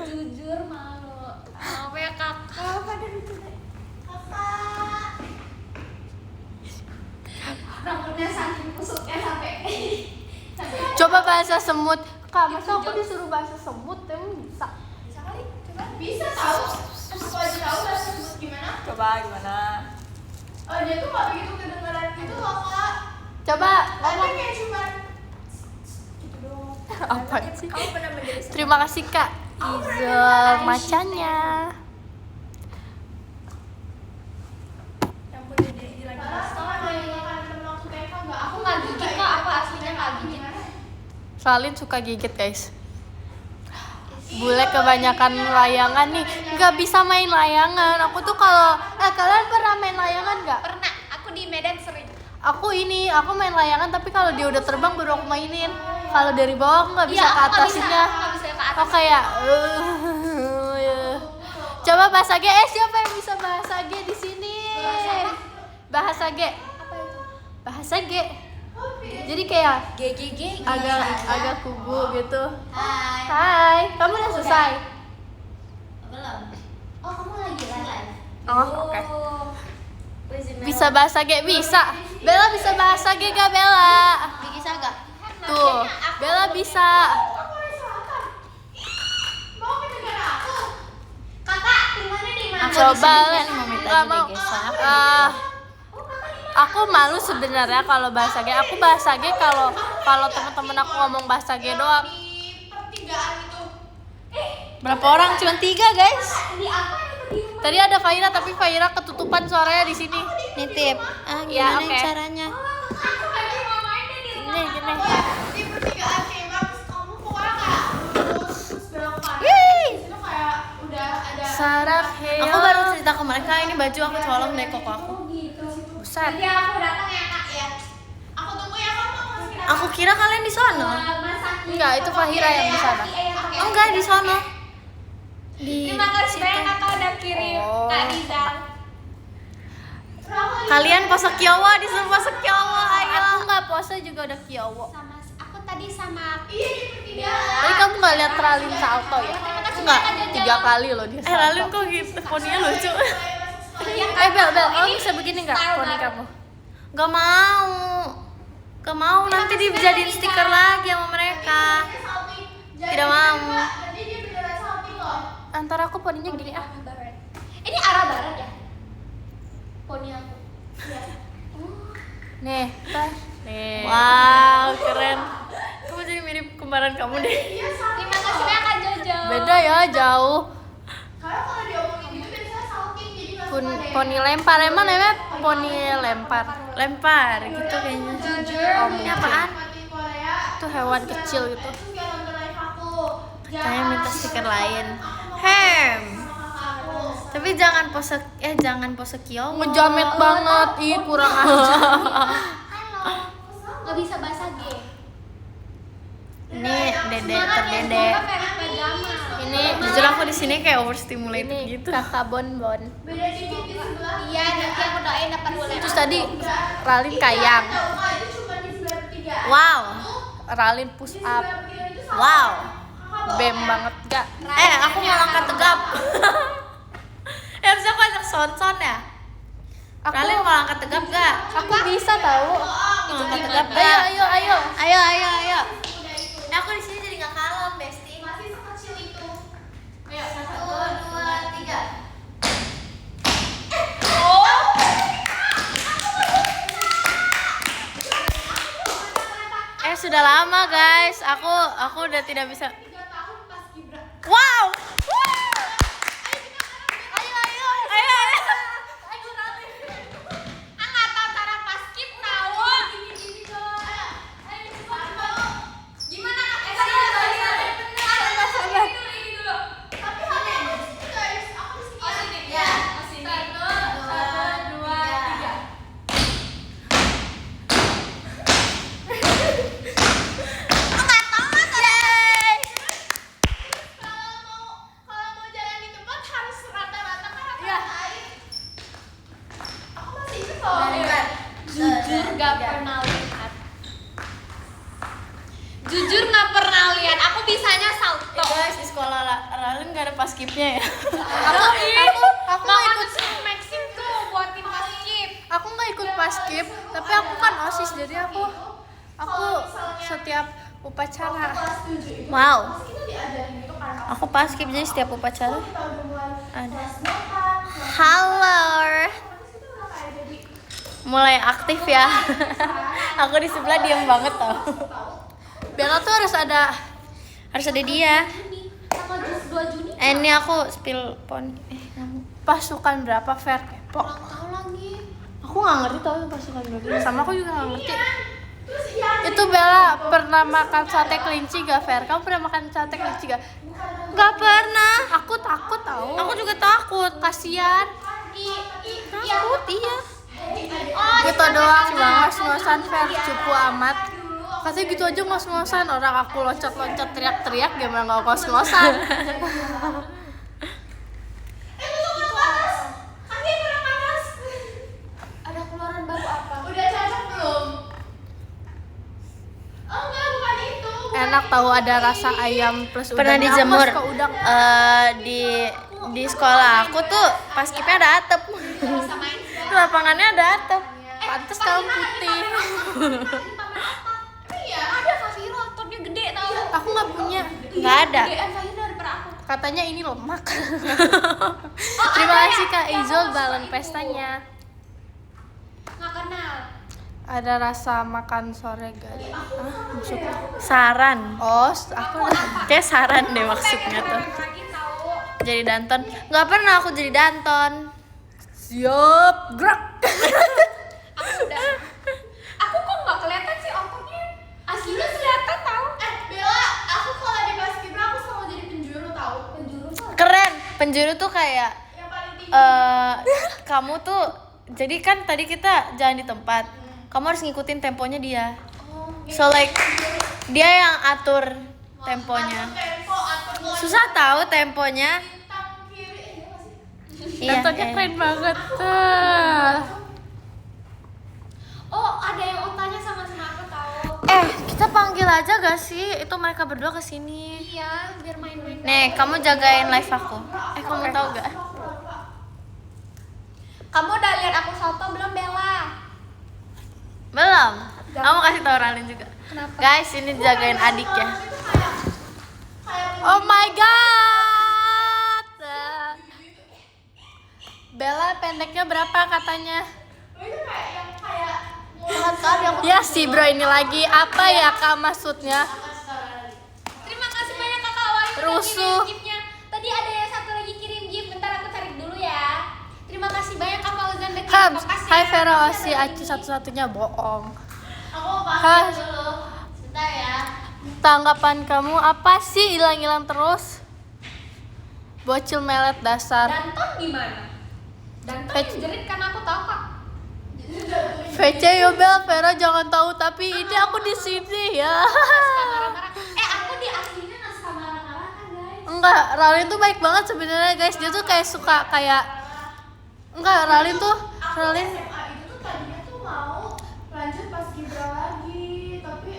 Jujur malu. Maaf ya kakak. Kakak. Rambutnya saking kusutnya sampai. Coba bahasa semut. Kak, masa aku disuruh bahasa semut emang bisa? Bisa kali, coba. Bisa tahu. Aku aja tahu bahasa sebut gimana. Coba gimana? Oh, dia tuh nggak begitu kedengeran gitu loh kak. Coba Tapi ngomong. kayak cuma Apa sih? Kamu pernah menjadi Terima kasih kak Izel macannya. yang punya di lagi. Karena sekarang ada yang makan temen waktu TK nggak? Aku nggak gigit kak, aku aslinya nggak gigit. Ralin suka gigit guys. Bule kebanyakan layangan nih, nggak bisa main layangan. Aku tuh kalau kalian pernah main layangan nggak? Pernah, aku di Medan sering. Aku main layangan tapi kalau dia udah terbang baru aku mainin. Kalau dari bawah aku nggak bisa Iya, ke aku nggak bisa, atasinnya. aku nggak bisa ke atas. Oh kayak coba bahasa G. Siapa yang bisa bahasa G di sini? Bahasa G. Apa itu? Bahasa G. Jadi kayak GGG. agak kubu gitu. Hai. Hai, kamu udah selesai? Belum. Oh, kamu lagi live? Oh, oke. Bisa bahasa G? Bisa. Bella bisa bahasa G gak Bella? Bisa gak? Tuh, Bella bisa. Korea Selatan. Mau ke negara aku? Kakak, tinggalnya di mana? Coba minta nggak mau. digeser. Aku malu sebenarnya kalau bahasa G. Aku bahasa G kalau teman-teman aku ngomong bahasa G doang. Di pertigaan itu. Berapa orang? Cuma 3 guys. Di apa itu di rumah? Tadi ada Faira tapi Faira ketutupan suaranya di sini. Nitip. Ya, Gimana oke. caranya? Aku lagi mau main deh di rumah. Gini. Di pertigaan kayak terus kamu pokoknya kayak terus belok kanan. Di situ kayak udah ada. Sarah Heo. Aku baru cerita ke mereka ini baju aku colong deh koko aku. Oh gitu. Buset. Nanti aku datang ya kak ya. Aku tunggu ya kamu masukin Aku kira kalian di sono. Masakin. Enggak, itu Fahira yang di sana. Enggak di sono. Di Terima kasih banyak kakak udah kirim Oh. Kak Rizal. Kalian pose Kiowa disuruh pose Kiowa, ayo. Aku nggak puasa juga udah kiowo. Sama aku tadi sama Iya di pertigaan. Tadi kamu nggak lihat Ralin salto ya? Enggak. 3 kali loh dia salto. Lalu kok gitu poninya lucu. Bel, kamu bisa begini nggak poni kamu? Gak mau. Gak mau nanti dijadiin stiker lagi sama mereka. Tidak mau. Jadi dia beneran salting loh. Antara aku poninya gini ah. arah barat. Ini arah barat ya? Poni aku. Nih, nih. Wow, keren. Kamu jadi mirip kembaran kamu deh. Terima kasih banyak Kak Jojo. Beda ya, jauh. Karena kalau diomongin gitu biasanya salting jadi nggak suka deh. Poni lempar emang namanya poni lempar. Lempar gitu kayaknya. Oh, Ini apaan? Nikmatin Korea. Itu hewan kecil gitu. Terus kayak nonton live aku. Kayaknya minta stiker lain. Hem. Tapi jangan pose Kiowa. Ngejamet banget, ih kurang aja. Halo. Gak bisa bahasa G. Ini dede Semangat ya, terdede. semoga Ferry pajama. Ini Jujur aku di sini kayak overstimulated ini gitu. kakak bonbon. Beda dikit di sebelah. Iya, nanti aku doain dapat bola. Terus tadi Ralin kayang, Tahu nggak, itu cuma di sebelah pertigaan. Wow. Ralin push up, Sebelah pertigaan itu salting. Wow. bem banget gak? Aku mau angkat tegap. Harusnya aku ajak Son ya. Kalian mau angkat tegap gak? Aku bisa tahu. Mau angkat tegap Ayo, gak? ayo. Ayo. Nah, aku di sini jadi nggak kalem, Besti. Masih sekecil itu. Ayo, 1, 2, 3. Sudah lama guys. Aku udah tidak bisa. 3 tahun pas Gibra. Wow. Nggak tahu cara pas skip tahu. Gimana Kak? Tapi hari ini guys, aku di sini. Ya, nggak pernah lihat. Jujur nggak pernah lihat. Aku bisanya salto. Guys, di sekolah Ralin nggak ada paskibnya ya. Aku nggak ikut Maxim tuh buatin paskib. Aku nggak ikut paskib, tapi aku kan OSIS, jadi aku setiap upacara. Wow. Kita diajarin gitu kan. Aku paskib jadi setiap upacara Kita udah mulai ada. kelas notan. Halo. Terus kita udah kayak jadi Mulai aktif ya. Aku di sebelah diam banget tau. Bella tuh harus ada Dia. Juni sama jus 2 Juni. Ini aku spill pon. Kamu. pasukan berapa fair kepo. Kurang tahu lagi. Aku nggak ngerti tau pasukan berapa. Sama aku juga nggak ngerti. terus ya Itu Bella pernah makan sate kelinci gak Fer? Kamu pernah makan sate kelinci gak? Gak pernah. Aku takut tau. Aku juga takut. Kasian. Takut iya. Gitu doang cuma ngos-ngosan Fer, cupu amat. Katanya gitu aja ngos-ngosan, orang aku loncat-loncat teriak-teriak gimana nggak ngos-ngosan. kaki udah panas. Ada keluaran baru apa? Udah cocok belum? Oh enggak, bukan itu. Enak tahu ada rasa ayam plus udang. Pernah Aku dijemur. suka udang. Di sekolah aku tuh paskibnya ada atap. Lapangannya ada atap. Pantes kamu putih. Iya. Ada Fafiro, topnya gede tau. Aku nggak punya. Nggak ada. Gedean Fafiro daripada aku. Katanya ini lemak. Terima kasih Kak Izul balon pestanya. Nggak kenal. Ada rasa makan sore gak? Maksudnya? Saran. Oh, aku Kayak saran deh maksudnya tuh. Lagi tahu. Jadi danton. Nggak pernah aku jadi danton. siap gerak. Aku udah. Aku kok nggak kelihatan sih ototnya. Aslinya kelihatan tahu. Bella, aku kalau di Paskibra aku selalu jadi penjuru tahu. Penjuru tuh. Keren. Penjuru tuh kayak Yang paling tinggi. kamu tuh jadi kan tadi kita jalan di tempat. Kamu harus ngikutin temponya dia. So like dia yang atur temponya. Tempo atur Susah tahu temponya. bintang kiri ini masih. Iya. Dantonnya keren banget tuh. Oh, ada yang utanya sama-sama aku tahu. Kita panggil aja gak sih? Itu mereka berdua kesini. Iya, biar main-main. Nih, kamu jagain live aku. Kamu tahu gak? Kamu udah lihat aku salto belum, Bella? Belum. Kamu kasih tahu Ralin juga. Kenapa? Guys, ini jagain adik ya. Oh my god. Bella pendeknya berapa katanya? Itu kayak yang kayak Banget kali aku. Ya sih bro, ini lagi apa ya Kak maksudnya? Terima kasih banyak Kakak Wahyu udah Rusuh. kirim gift-nya. Tadi ada yang satu lagi kirim gift, bentar aku cari dulu ya. Terima kasih banyak Kak Fauzan udah kirim. Hams, Makasih hai ya. Vera Osi, Aci satu-satunya bohong. aku mau Hai. pakai dulu. Sebentar ya. Tanggapan kamu apa sih hilang-hilang terus? Bocil melet dasar. Danton gimana? Danton yang jerit kan aku tahu Kak. VC Yobel, Vera jangan tahu tapi ini aku di sini ya. Suka marah-marah. Aku di aslinya nggak suka marah-marah kan guys. Enggak, Ralin tuh baik banget sebenarnya guys. Dia tuh kayak suka kayak enggak, Ralin tuh Ralin SMA itu tuh tadinya tuh mau lanjut Paskibra lagi, tapi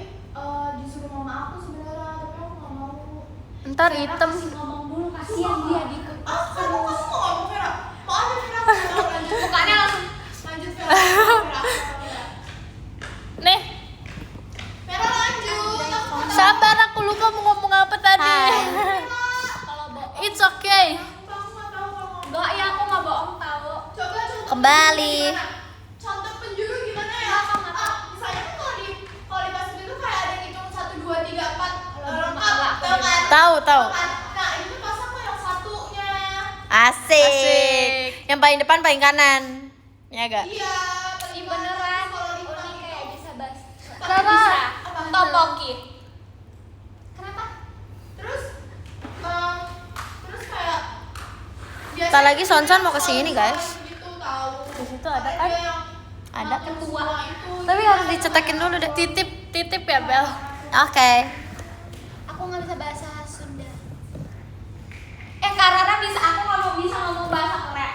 disuruh mama aku sebenarnya, tapi aku nggak mau. ntar item. Ngomong dulu kasihan dia diikut. Kamu mau ngomong Vera? Mau aja Vera, aku mau lanjut. Bukannya langsung Lanjut Vera. Vera. Nih, Vera lanjut. Aku mau sabar aku lupa mau ngomong apa tadi. kalau bohong. It's okay. aku nggak tahu kalau ngomong. Enggak ya, aku nggak bohong tahu. Coba contoh Kembali. gimana? Contoh penjuru gimana ya? Misalnya kan kalau di Paskibra itu kayak ada hitung 1, 2, 3, 4 lengkap, tahu kan? Tahu. Nah ini tuh pas aku yang satunya. Asik. Asik. Yang paling depan paling kanan. Ya gak? Iya. Ih beneran, Kalau di Uni kayak bisa bahas. Kenapa? Bisa. Apa? Topoki. Kenapa? Terus kayak Bentar lagi Sonsan mau kesini guys. gitu tahu. Di situ ada kan? yang Ada. ketua itu. Tapi harus dicetakin dulu deh. Titip ya Bel. Oke. Aku nggak bisa bahasa Sunda. Kak Rara bisa, aku nggak mau bisa ngomong bahasa Korea.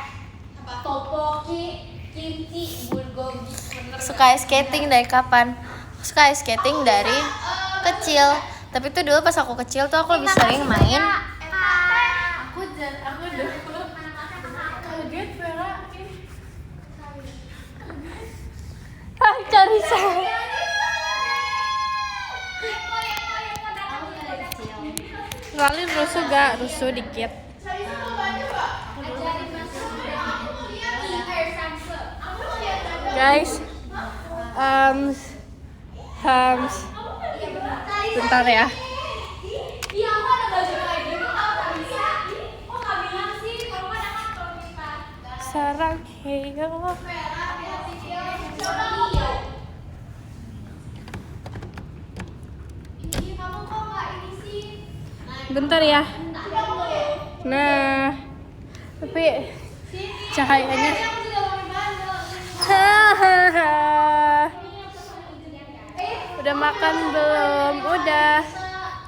Apa? Topoki, kimchi, bulgogi, bener. suka ice skating dari kapan? Aku suka ice skating dari kecil. Tapi tuh dulu pas aku kecil tuh aku lebih sering main. Aku dulu kaget Vera. Carissa. Ngalin rusuh gak? Rusuh dikit. Guys, bentar ya. Iya, aku ada baju kayak gitu kalau bisa. Kok nggak bilang sih? Kalau nggak dapat kalau kita. Sarang heyo. Ini kamu kok nggak ini sih? Bentar ya. Nah, tapi cahayanya. Hahaha. Udah makan belum? Udah.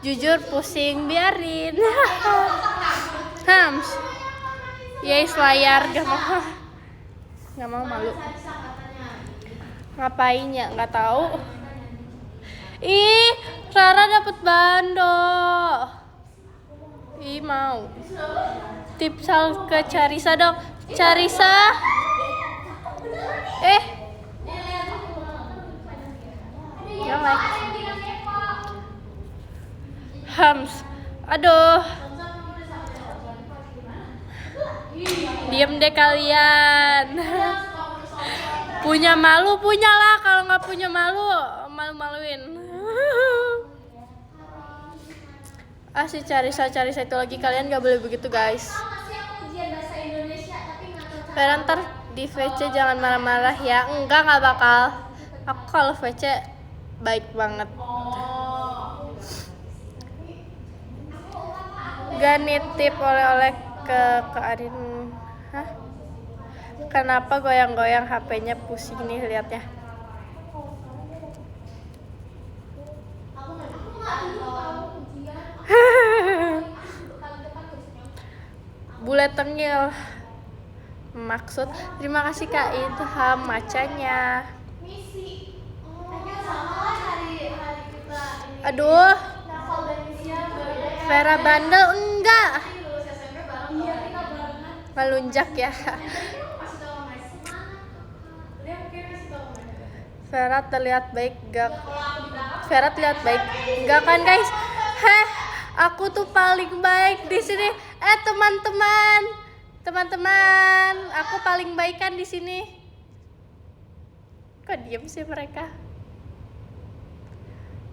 Jujur pusing, biarin. Hams. Yes, layar gak mau. Gak mau, malu. Ngapain ya? Nggak tahu. Ih, Rara dapet bando. Ih, mau. Tips ke Carissa dong. Carissa. Yang like. Hams. Aduh. Diem deh kalian. Punya malu, punyalah. Kalau nggak punya malu, malu-maluin. Si Carissa itu lagi, kalian nggak boleh begitu guys. Vera, ntar di VC jangan marah-marah ya. Enggak bakal. Aku kalau VC baik banget. Gak nitip oleh-oleh ke Arin. Hah? Kenapa goyang-goyang HP-nya, pusing nih liatnya. Bule tengil. Maksud, terima kasih Kak Ilham macanya. Aduh. Vera bandel enggak. Melunjak ya. Vera terlihat baik gak? Vera terlihat baik enggak kan guys? Heh, aku tuh paling baik di sini. Teman-teman, aku paling baik kan di sini. Kok diem sih mereka?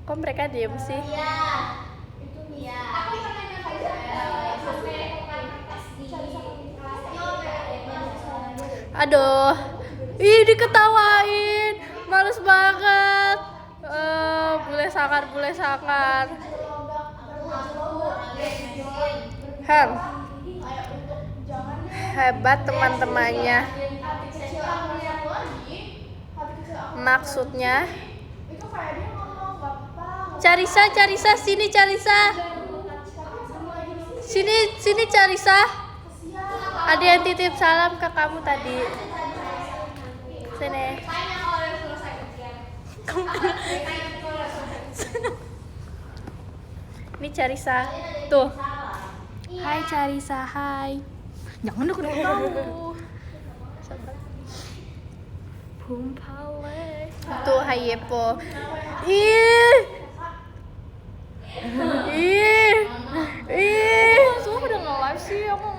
Kok mereka diem sih? Aduh, ih diketawain, males banget. Bule sakar. Hebat teman-temannya. Maksudnya Carissa, sini Carissa. Sini Carissa. Ada yang titip salam ke kamu tadi. Sini. Ini Carissa. Tuh. Hai Carissa, hai. Jangan dong kamu. Pumpale. Tuh hai Yepo. Ih. Semua udah nge-live sih, aku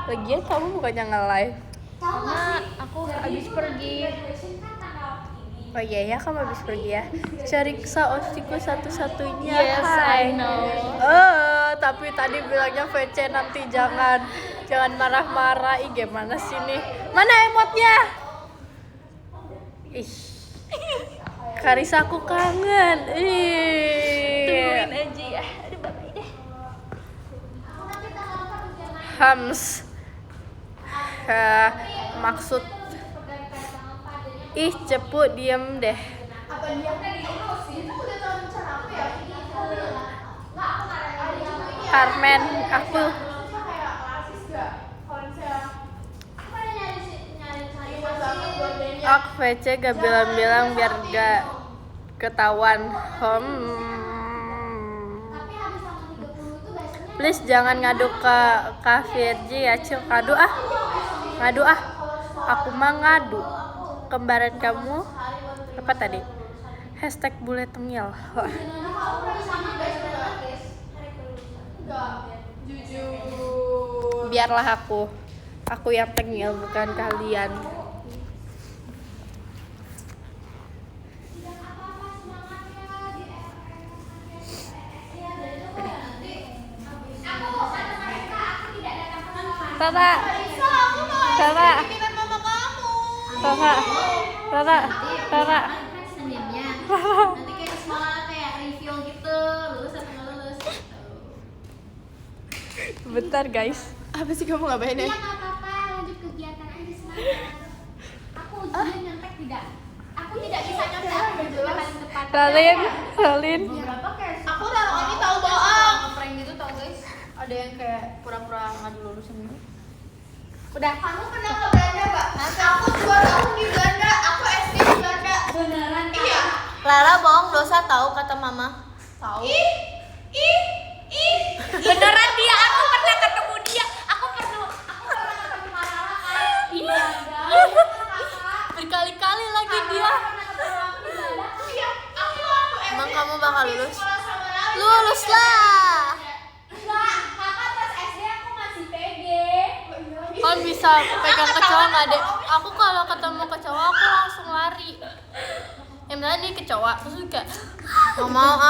Lagian kamu bukannya nge-live. Karena aku habis pergi. Oh iya ya, kamu habis pergi ya. Carissa ostiku satu-satunya. Yes, I know. Tapi tadi bilangnya VC nanti jangan marah-marah. Ih, gimana sih nih? Mana emotnya? Ih. Carissa aku kangen. Tungguin aja ya. Aduh, bye deh. Hams. Maksud. Ih, cepu diem deh. Carmen, aku. Ak VC gak bilang-bilang biar gak ketahuan. Please jangan ngadu ke Kak Virgi ya, Cil. Ngadu ah. Aku mah ngadu. Kembaran kamu apa tadi? Hashtag bule tengil. Wah. Biarlah aku yang tengil bukan kalian. Rara, Bikinan mama kamu. Seninnya nanti kayak sekolah kayak review gitu, lulus atau nggak lulus gitu. Bentar guys. Apa sih kamu ngapain ya? Iya nggak apa-apa, lanjut kegiatan aja semangat. Aku ujian nyontek tidak. Aku tidak bisa nyontek. Aku ujian paling tepat. Ralin. Aku taruh ini tahu bohong. ngeprank gitu tau guys, ada yang kayak pura-pura ngadu lulusan gitu. Udah. Kamu pernah ke Belanda nggak? Aku 2 tahun di Belanda. Aku SD di Belanda. Beneran Iya. Rara bohong dosa tahu kata mama. Tahu. Ih. beneran dia, aku pernah ketemu dia. Aku pernah ketemu Marala kan di Belanda. Berkali-kali lagi dia. Iya. Aku waktu SD. Emang kamu bakal lulus? Sekolah sama Lali. Lulus lah. Enggak, kakak pas SD aku masih pede. Kan bisa pegang kecoa nggak deh? Aku kalau ketemu kecoa aku langsung lari. Yang benar nih kecoa terus juga nggak mau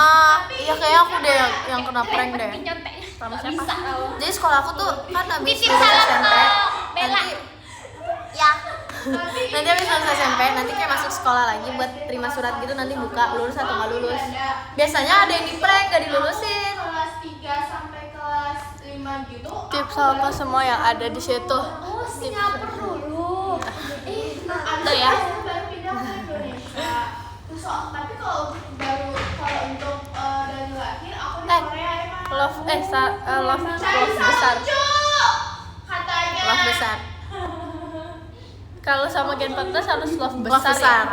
iya kayak aku deh yang kena prank deh. Nyonteknya Sama nggak siapa? bisa tau. Jadi sekolah aku tuh kan habis Titip lulus salam SMP ke Bella. nanti ya nanti habis lulus SMP nanti kayak masuk sekolah lagi buat terima surat gitu, nanti buka lulus atau nggak lulus. Biasanya ada yang di prank gak dilulusin. Kelas 3 sampai kelas 5 gitu. Tips apa semua yang ada di situ. Oh, Singapura dulu. Tuh ya. Baru pindah ke Indonesia. Terus tapi kalau untuk dari lahir aku di Korea emang. Love Cari besar. salju katanya. Love besar. Kalau sama Gen 14 harus love besar, Love besar.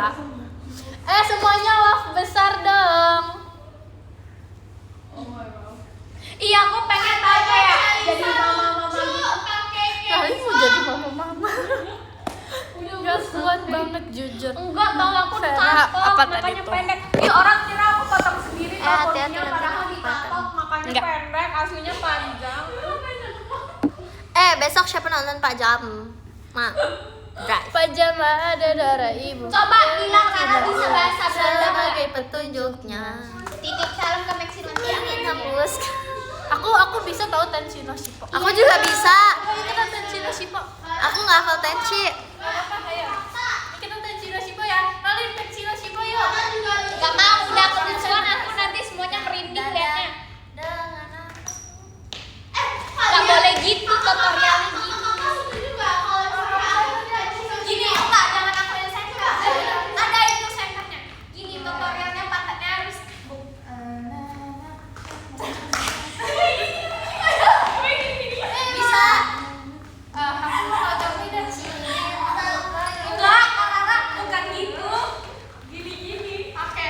ya. Semuanya love besar dong. Iya, aku pengen tahu kayak jadi mama-mama gitu. Kali mau jadi mama-mama. Gak kuat banget jujur. Enggak, tahu aku Vera, ditato, apa tadi makanya tuh? pendek. Ih, orang kira aku potong sendiri hati-hati rambutnya, nanti padahal kepotong. ditato, makanya Enggak. pendek, aslinya panjang. Besok siapa nonton Pak Jam? Guys. Pajama ada darah ibu. Coba bilang Rara bisa bahasa Belanda nggak? Sebagai petunjuknya. Titip salam ke Meksiko. Ingin hapus. Aku bisa tahu tensi no sipo. Aku juga bisa. Kita tensi no sipo. Aku nggak hafal tenchi. Apa ayo? Kita tensi no sipo ya. Kalian tensi no sipo yuk. Gak mau, udah kelucuan aku nanti semuanya merinding liatnya. Gak boleh gitu tutorialnya gitu. Gini, enggak, jangan aku yang center. Ada itu senternya. Gini tutorialnya pantatnya harus bisa. Aku mau coba dari sini. Enggak, Rara, bukan gitu. Gini-gini. Oke.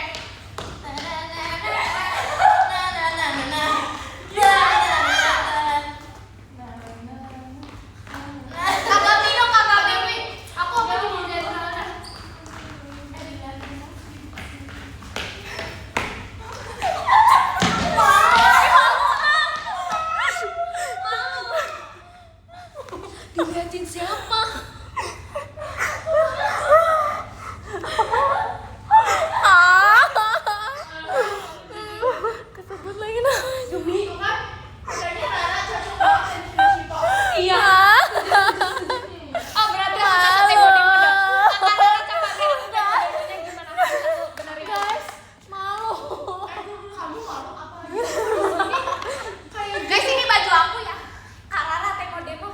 Kagak minum, kagak Dewi. Aku mau jadi mana? Diliatin siapa? Kesebut lagi nah. Iya. Oh, berarti aku cocok teh body mode. Kakak Rara coba bilang teh gimana? Benerin. Guys, malu. Guys, ini baju aku ya. Kak Rara teh demo.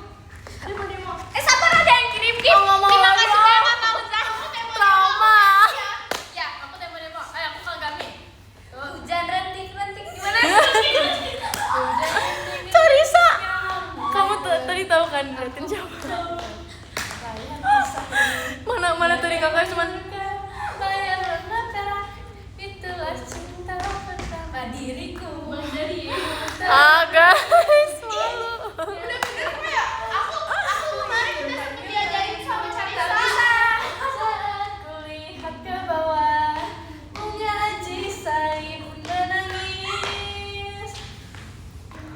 Sabar, ada yang kirim gift. Oh, nggak mau Terima lagi, kasih ah. banyak Kak Uzan. Trauma. Ya, Aku demo. Aku kagami. hujan rentik-rentik gimana? Carissa. Kamu tadi tahu kan ngeliatin siapa? Mana yang mana tadi kakak cuman layar warna perak, itulah cinta pertama diriku menjadi guys malu. Bener-bener kayak aku kemarin udah sempet diajarin sama Carissa. saat kulihat ke bawah mengaji saya pun menangis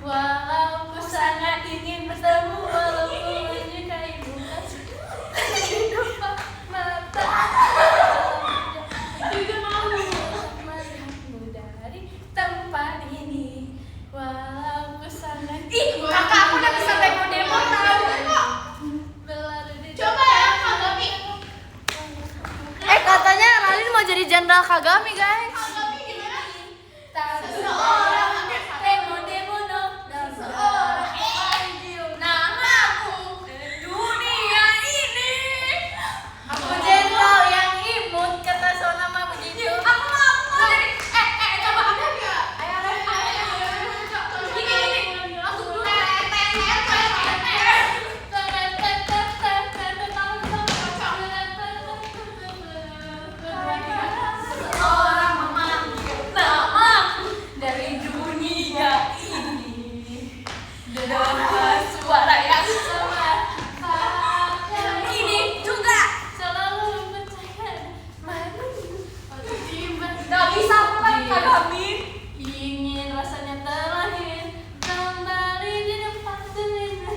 walau ku sangat ingin bertemu walaupun menyukaimu mata juga mau melihatmu dari tempat ini walau ku sangat Kakak aku udah bisa demo tahu. berlari di Coba ya Kak Gami. Katanya Ralin mau jadi jenderal Kagami guys. Kak Gami gimana? seseorang demo no Seseorang Namaku dunia ini. aku jenderal yang imut kata sonama begitu Aku mau jadi coba aku orang memanggil namaku dari dunia ini dengan suara yang sama. Ini juga selalu percaya manusia tiba nggak bisa pulang Kagami. ingin rasanya terlahir kembali di depan telinga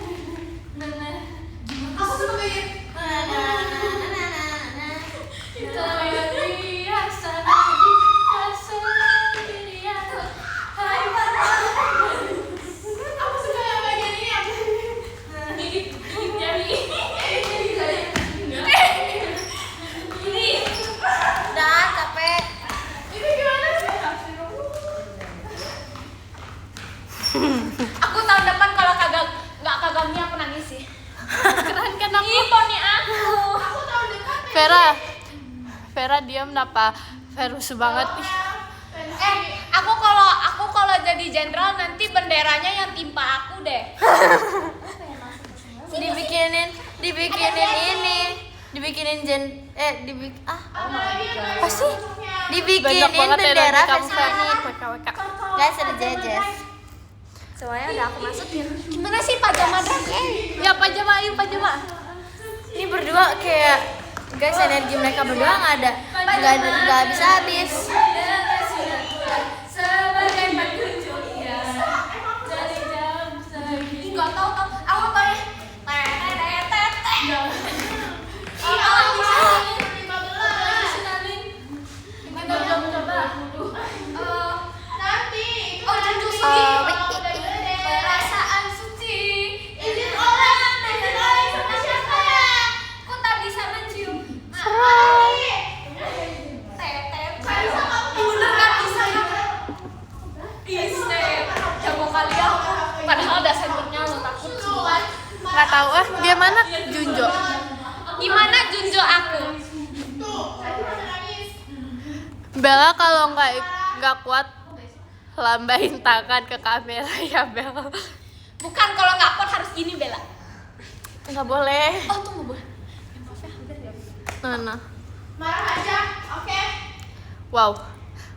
Aku suka kayak terbiasa lagi kesendirian hai aku suka yang bagian ini yang jadi Ini Udah capek. ini gimana sih? aku tahun depan kalau kagak nggak Kagami aku nangis sih. keren kan aku Ih, poni aku. Aku tahun depan Vera diam kenapa Verus banget ih Aku kalau jadi jenderal nanti benderanya yang timpa aku deh. Dibikinin ini. Dibikinin apa lagi yang apa sih? Dibikinin banyak banget bendera energi kamu versi Ver ini. WKWK Guys ada jejes. Semuanya udah aku masukin. Gimana sih pajama drag? ya pajama yuk pajama Ini berdua kayak guys energi mereka berdua nggak habis. sebagai petunjuk ya dari jam segini Nggak tahu aku tahu ya. kita belum coba nanti itu Oh, nanti Junju di- Sugi. kalau udah gede. Perasaan suci. Izin oleh sama siapa? Aku tak bisa mencium. Mari. Tetep. Carissa kamu Bener kan bisa ya? Bisa. Jago kali aku. Padahal udah senternya lo takut semua. nggak tahu dia mana Junjo Gimana Junjo aku? Tuh, saya cuma nangis. Bella kalau nggak kuat lambain tangan ke kamera ya Bella Bukan kalau nggak kuat harus gini Bella. Nggak boleh. Oh tunggu bu. nah Marah aja, oke? wow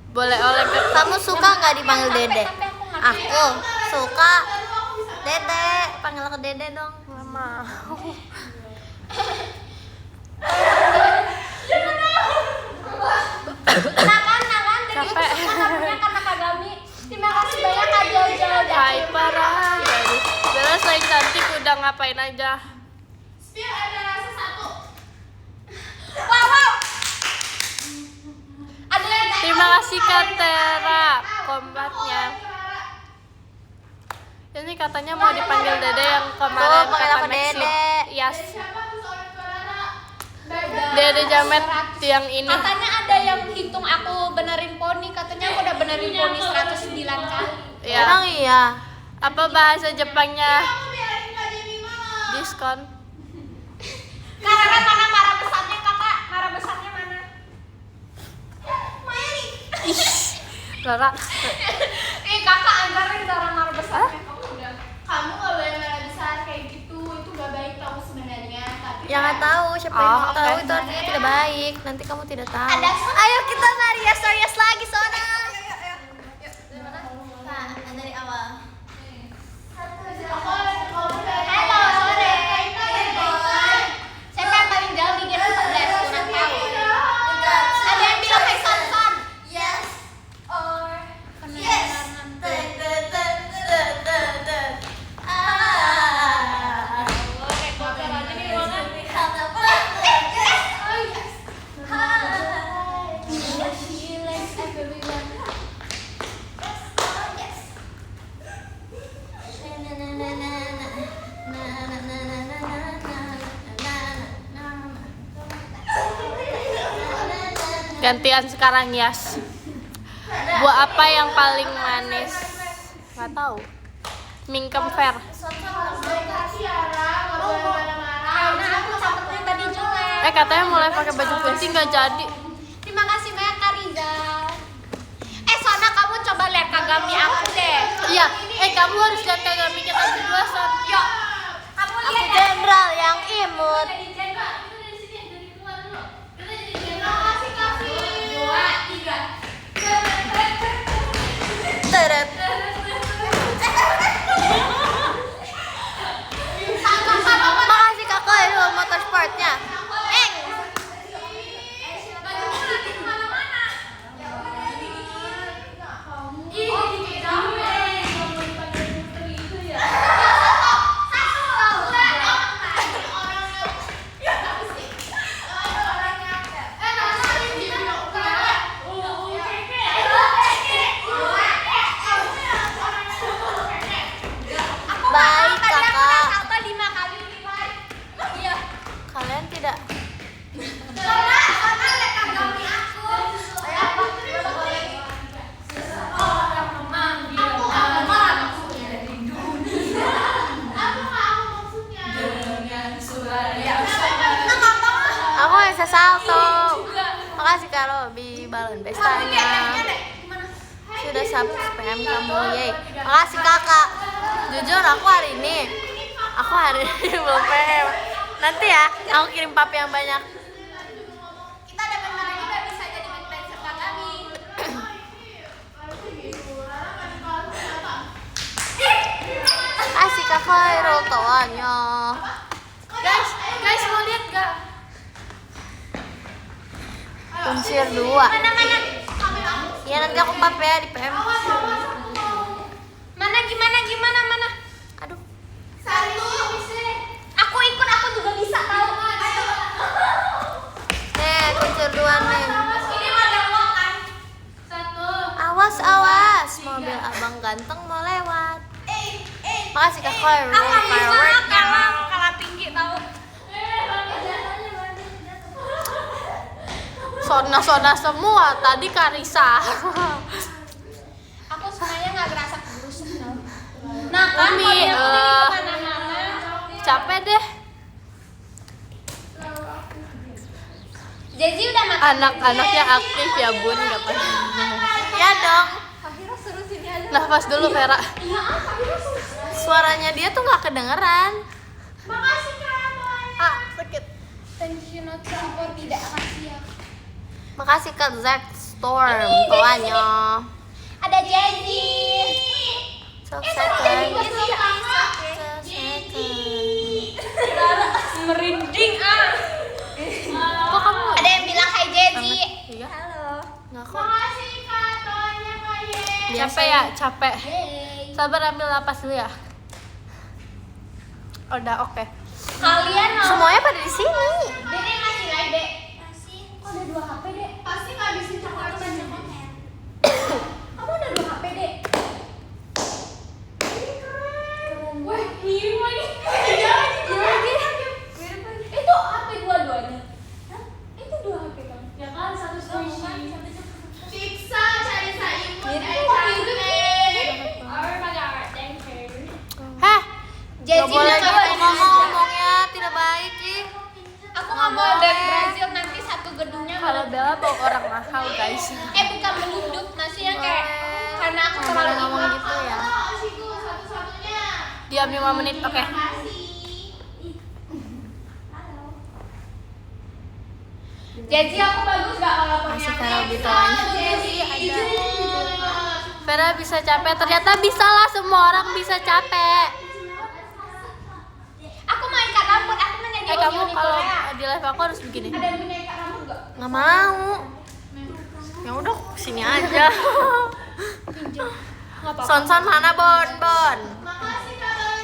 boleh oleh Kamu suka nggak dipanggil Dede? Tapi aku nggak Aku suka. Baru aku bisa Dede, panggil aku Dede dong. Nggak mau. Nakan dan itu Capek. semua namanya karena Kagami. Terima kasih banyak Kak Jojo. Hai parah jadi Bella selain cantik udah ngapain aja Spill ada rasa satu. Wow. Ada yang terima kasih Kak Tera kombatnya ini katanya mau dipanggil Dede yang kemarin Tuh, panggil kata aku Maxi. Dede. Yes Siapa tuh seorang suara? Dede Jamet yang ini Katanya ada yang hitung aku benerin poni. Katanya aku udah benerin poni 109 kali. ya Emang iya. apa bahasa Jepangnya Kamu biarin Kak Jenny mama. diskon Karena mana marah besarnya kakak? Marah besarnya mana? Rara Kakak anggarin cara marah besarnya. Kamu gak boleh marah besar kayak gitu. Itu gak baik tau sebenarnya. Tapi Ya Jangan tahu, siapa yang mau tahu itu artinya tidak baik. Nanti kamu tidak tahu. Ayo kita nari yes lagi Sona. Dari awal. Halo, sore. Siapa yang paling jauh di game 14? Kurang tahu. Ada yang bilang kayak Son. Yes. Or Yes. Gantian sekarang Yas. Buah apa yang paling manis? Nggak tahu. Mingkem fair. karena aku campurnya tadi jelek. Katanya mulai pakai baju putih nggak jadi. Terima kasih banyak Kak Riza. Sona kamu coba lihat Kagami aku deh. Iya. Kamu harus lihat Kagami kita berdua Son. Yuk. Kamu Aku lihat ya. jenderal yang imut. Teret. Makasih kakak itu motorsportnya. Baik kakak. Salto 5 kali lipat. Iya. Kalian tidak. Sona lihat Kagami aku. Aku yang salto. Makasih Kak Robi balon bestanya. Sudah spam kamu, yey. Makasih kakak. Jujur aku hari ini belum PM. Nanti ya, aku kirim papi yang banyak. Kita dapat mana juga bisa jadi influencer Kagami. Kasih Kak Khairul tawanya. Guys mau lihat gak? Kuncir 2. Mana? Ya nanti aku papi ya di PM. Mana gimana? Aduh. Aku ikut, aku juga bisa tahu. Nih, kuncir 2 nih. Ini ada uang kan? Awas, mobil abang ganteng mau lewat. Makasih Kak Khairul Aku bisa fireworknya. kalah tinggi tahu. Sona semua. Tadi Karisa. Aku sebenarnya nggak berasa keburusan tau. Nah kan Umi, mobil aku ini kemana-mana. Capek deh. Jadi udah makan. Anak-anaknya aktif ya Bun, nggak apa. Ya dong. Akhirnya suruh sini aja. Nafas dulu Vera. Iya, Akhirnya suruh. Suaranya dia tuh nggak kedengeran. Makasih Kak. Sakit. Thank you not support tidak kasih ya. Makasih Kak Zack Storm tawanya. Ada Jenny. So Tadi second. gua suruh kakak. Merinding Kok kamu? Ada yang bilang hai Jenny. Iya. Halo. Nggak kok. Makasih Kak, doanya Kak Ye. Capek ya, capek. Hey. Sabar ambil napas dulu ya. Udah oke. Kalian mau? Semuanya pada di sini. Dede masih live Dek. Kok ada 2 HP Dek? Pasti ngabisin coklat banyak konten. Kamu ada 2 HP Dek? Wah, mirip lagi. Iya lagi. Itu HP dua-duanya. Hah? Itu 2 HP kan? Ya kan, satu squishy. Pizza, cari sayur. Hah? Gak Jadi boleh nggak gitu boleh. ngomongnya, tidak baik sih. Aku Nggak nggak mau dari boleh. Brazil nanti satu gedungnya Kalau Bella bawa orang mahal guys. bukan menunduk maksudnya kayak Boleh. karena aku Nggak terlalu boleh ngomong imut. gitu ya. Asiku satu-satunya. Diam 5 menit, oke. Makasih. Jadi aku bagus gak kalau Masih punya kalau ditanya. Vera bisa capek, ternyata bisa lah, semua orang bisa capek. Aku mau ikat rambut, aku mau jadi Kamu Oni kalau Korea. di live aku harus begini. Ada yang punya ikat rambut gak? Nggak mau. Ya udah sini aja. Sonson mana Bon?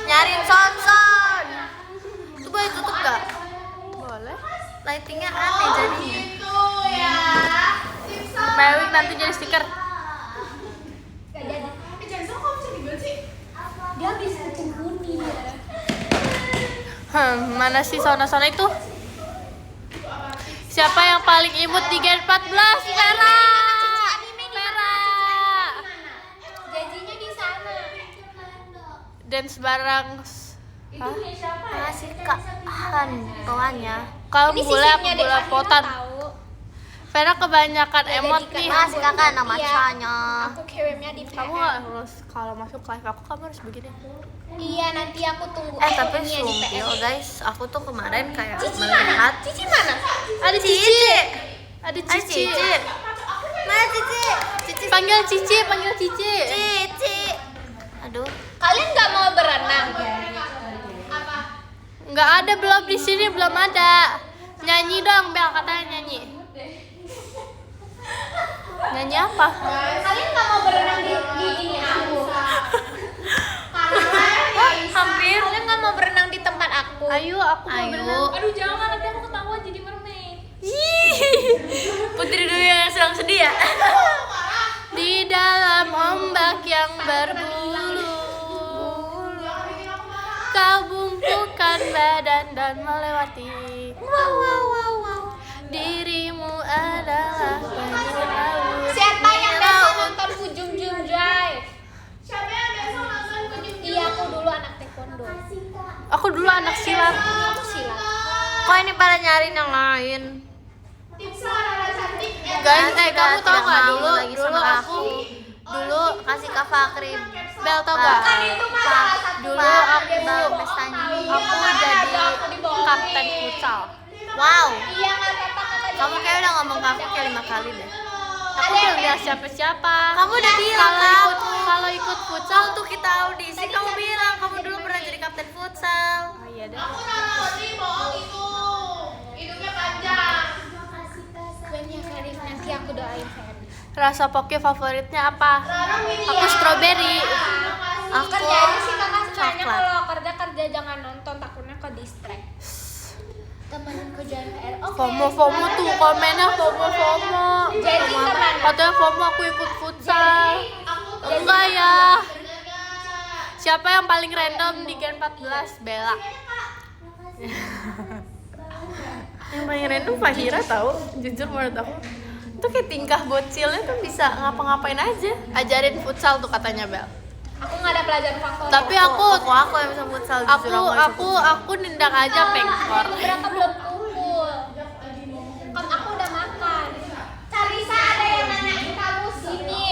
Nyariin Sonson. Itu boleh tutup gak? Boleh. Lightingnya aneh jadinya. Itu ya. Mewik nanti jadi stiker. Gak jadi. Jason kok bisa dibuat sih? Dia habis kecembuni ya. Mana sih Sona-Sona itu? Siapa yang paling imut di Gen 14? Vera. Vera. Janjinya di sana. Dance bareng. Itu punya siapa ya? Makasih Kak Han kawannya. Kamu Ini boleh aku sisipnya bola Dek potan. Fahira tahu. Vera kebanyakan emot nih. Makasih Kakak nama Iya. Canya. Aku kirimnya di PM. Kamu harus kalau masuk live aku kamu harus begini. Iya, nanti aku tunggu Tapi adminnya di sumpil PM. guys, aku tuh kemarin kayak Cici mana? melihat Cici mana? Ada Cici. Ada Ay, Cici. Mana Cici? Cici Panggil Cici, panggil Cici. Cici. Aduh, Kalian nggak mau berenang? Nggak ada, belum di sini, belum ada. Nyanyi dong, Bel, katanya nyanyi. Nyanyi apa? Kalian nggak mau berenang di ini aku? hampir. Kalian nggak mau berenang di tempat aku? Ayo, aku mau Ayo. berenang. Aduh jangan, nanti aku ketahuan jadi mermaid. Putri Duyung yang sedang sedih ya. Di dalam ombak yang berbulu, kau bungkukan badan dan melewati. Dirimu adalah banjir laut. Siapa yang besok nonton Kujum Jum Drive? Siapa yang besok nonton Kujum? Iya, aku dulu anak taekwondo. Aku dulu anak silat. Aku silat. Kok ini pada nyariin yang lain? Tips Rara cantik ya. Guys, Sudah kamu tau tidak gak mau dulu? lagi Dulu sama aku, Dulu kasih Kak Fakrin. Bel tau gak? Kan itu mah salah satu Dulu hal. aku, Dia bohong pestanya. kali. aku Iya, jadi ada aku dibohongin. kapten futsal. Wow, Iya, nggak kata-kata kamu kayak udah ngomong ke aku kayak 5 kali deh. Aku belum lihat siapa-siapa. Kamu udah bilang Kalau ikut futsal Waktu kita audisi kamu bilang kamu dulu pernah jadi kapten futsal. Oh iya deh. Aku Rara Lodi bohong itu. Hidungnya panjang. Banyak kali nanti aku doain Ferdi. Rasa poke favoritnya apa? Rara Widya. Aku strawberry. Aku Kerja aja sih kakak sukanya coklat. kalau kerja jangan nonton, takutnya ke distract. Temenin kerjaan PR. Oke. FOMO tuh komennya FOMO. Jadi kemana? Katanya FOMO aku ikut futsal. Enggak ya. Siapa yang paling random di Gen 14? Bella. Yang paling random Fahira tahu. Jujur menurut aku itu kayak tingkah bocilnya tuh bisa ngapa-ngapain aja. Ajarin futsal tuh katanya Bel. Aku nggak ada pelajaran favorit. Tapi aku yang bisa futsal jujur aku nendang aja pengkor. Berapa belum kumpul? Kan aku udah makan. Carisa ada yang nanyain kamu sini.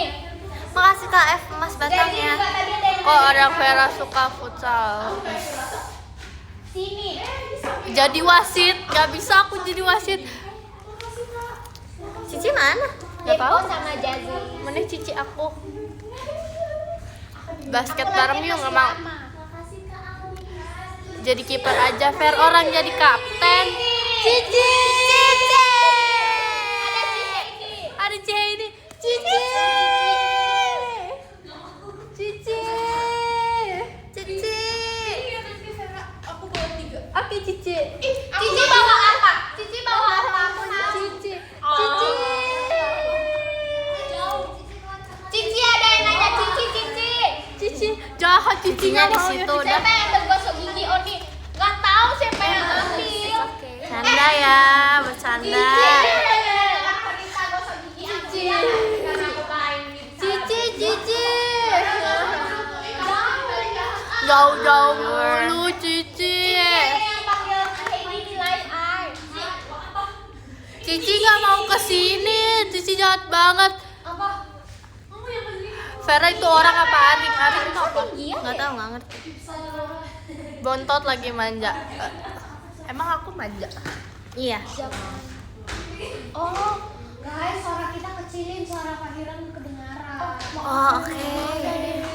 Makasih Kak F emas Jadi batangnya. juga tadi ada yang Kok nanyain orang kamu. Vera suka futsal? Sini. Jadi wasit, nggak bisa aku jadi wasit. Cici mana? Nggak Depo tahu. sama Jazzy. Mana cici aku? Basket bareng yuk, nggak mau. Jadi kiper aja, fair orang jadi kapten. Cici. Ada Cici ini. Ada C ini. Cici. Cici. Cici. Aku bawa 3. Oke Cici. Cici bawa apa? Cici bawa apa? Aku tahu. Cici. Cici. Cici ada yang nanya Cici. Cici. Jahat Cicinya Cicinya di situ udah. Siapa yang bergosok gigi Oni? Nggak tahu siapa yang ambil. Canda ya, bercanda. Cici. Jauh-jauh mulu Cici. Cici nggak mau kesini. Cici jahat banget. Vera itu orang apa Arik? Arik itu apa? Nggak tahu, nggak ngerti. Bontot lagi manja. Emang aku manja? Iya. Oh, guys, suara kita kecilin, suara Fahira nggak kedengaran. Oh, oke.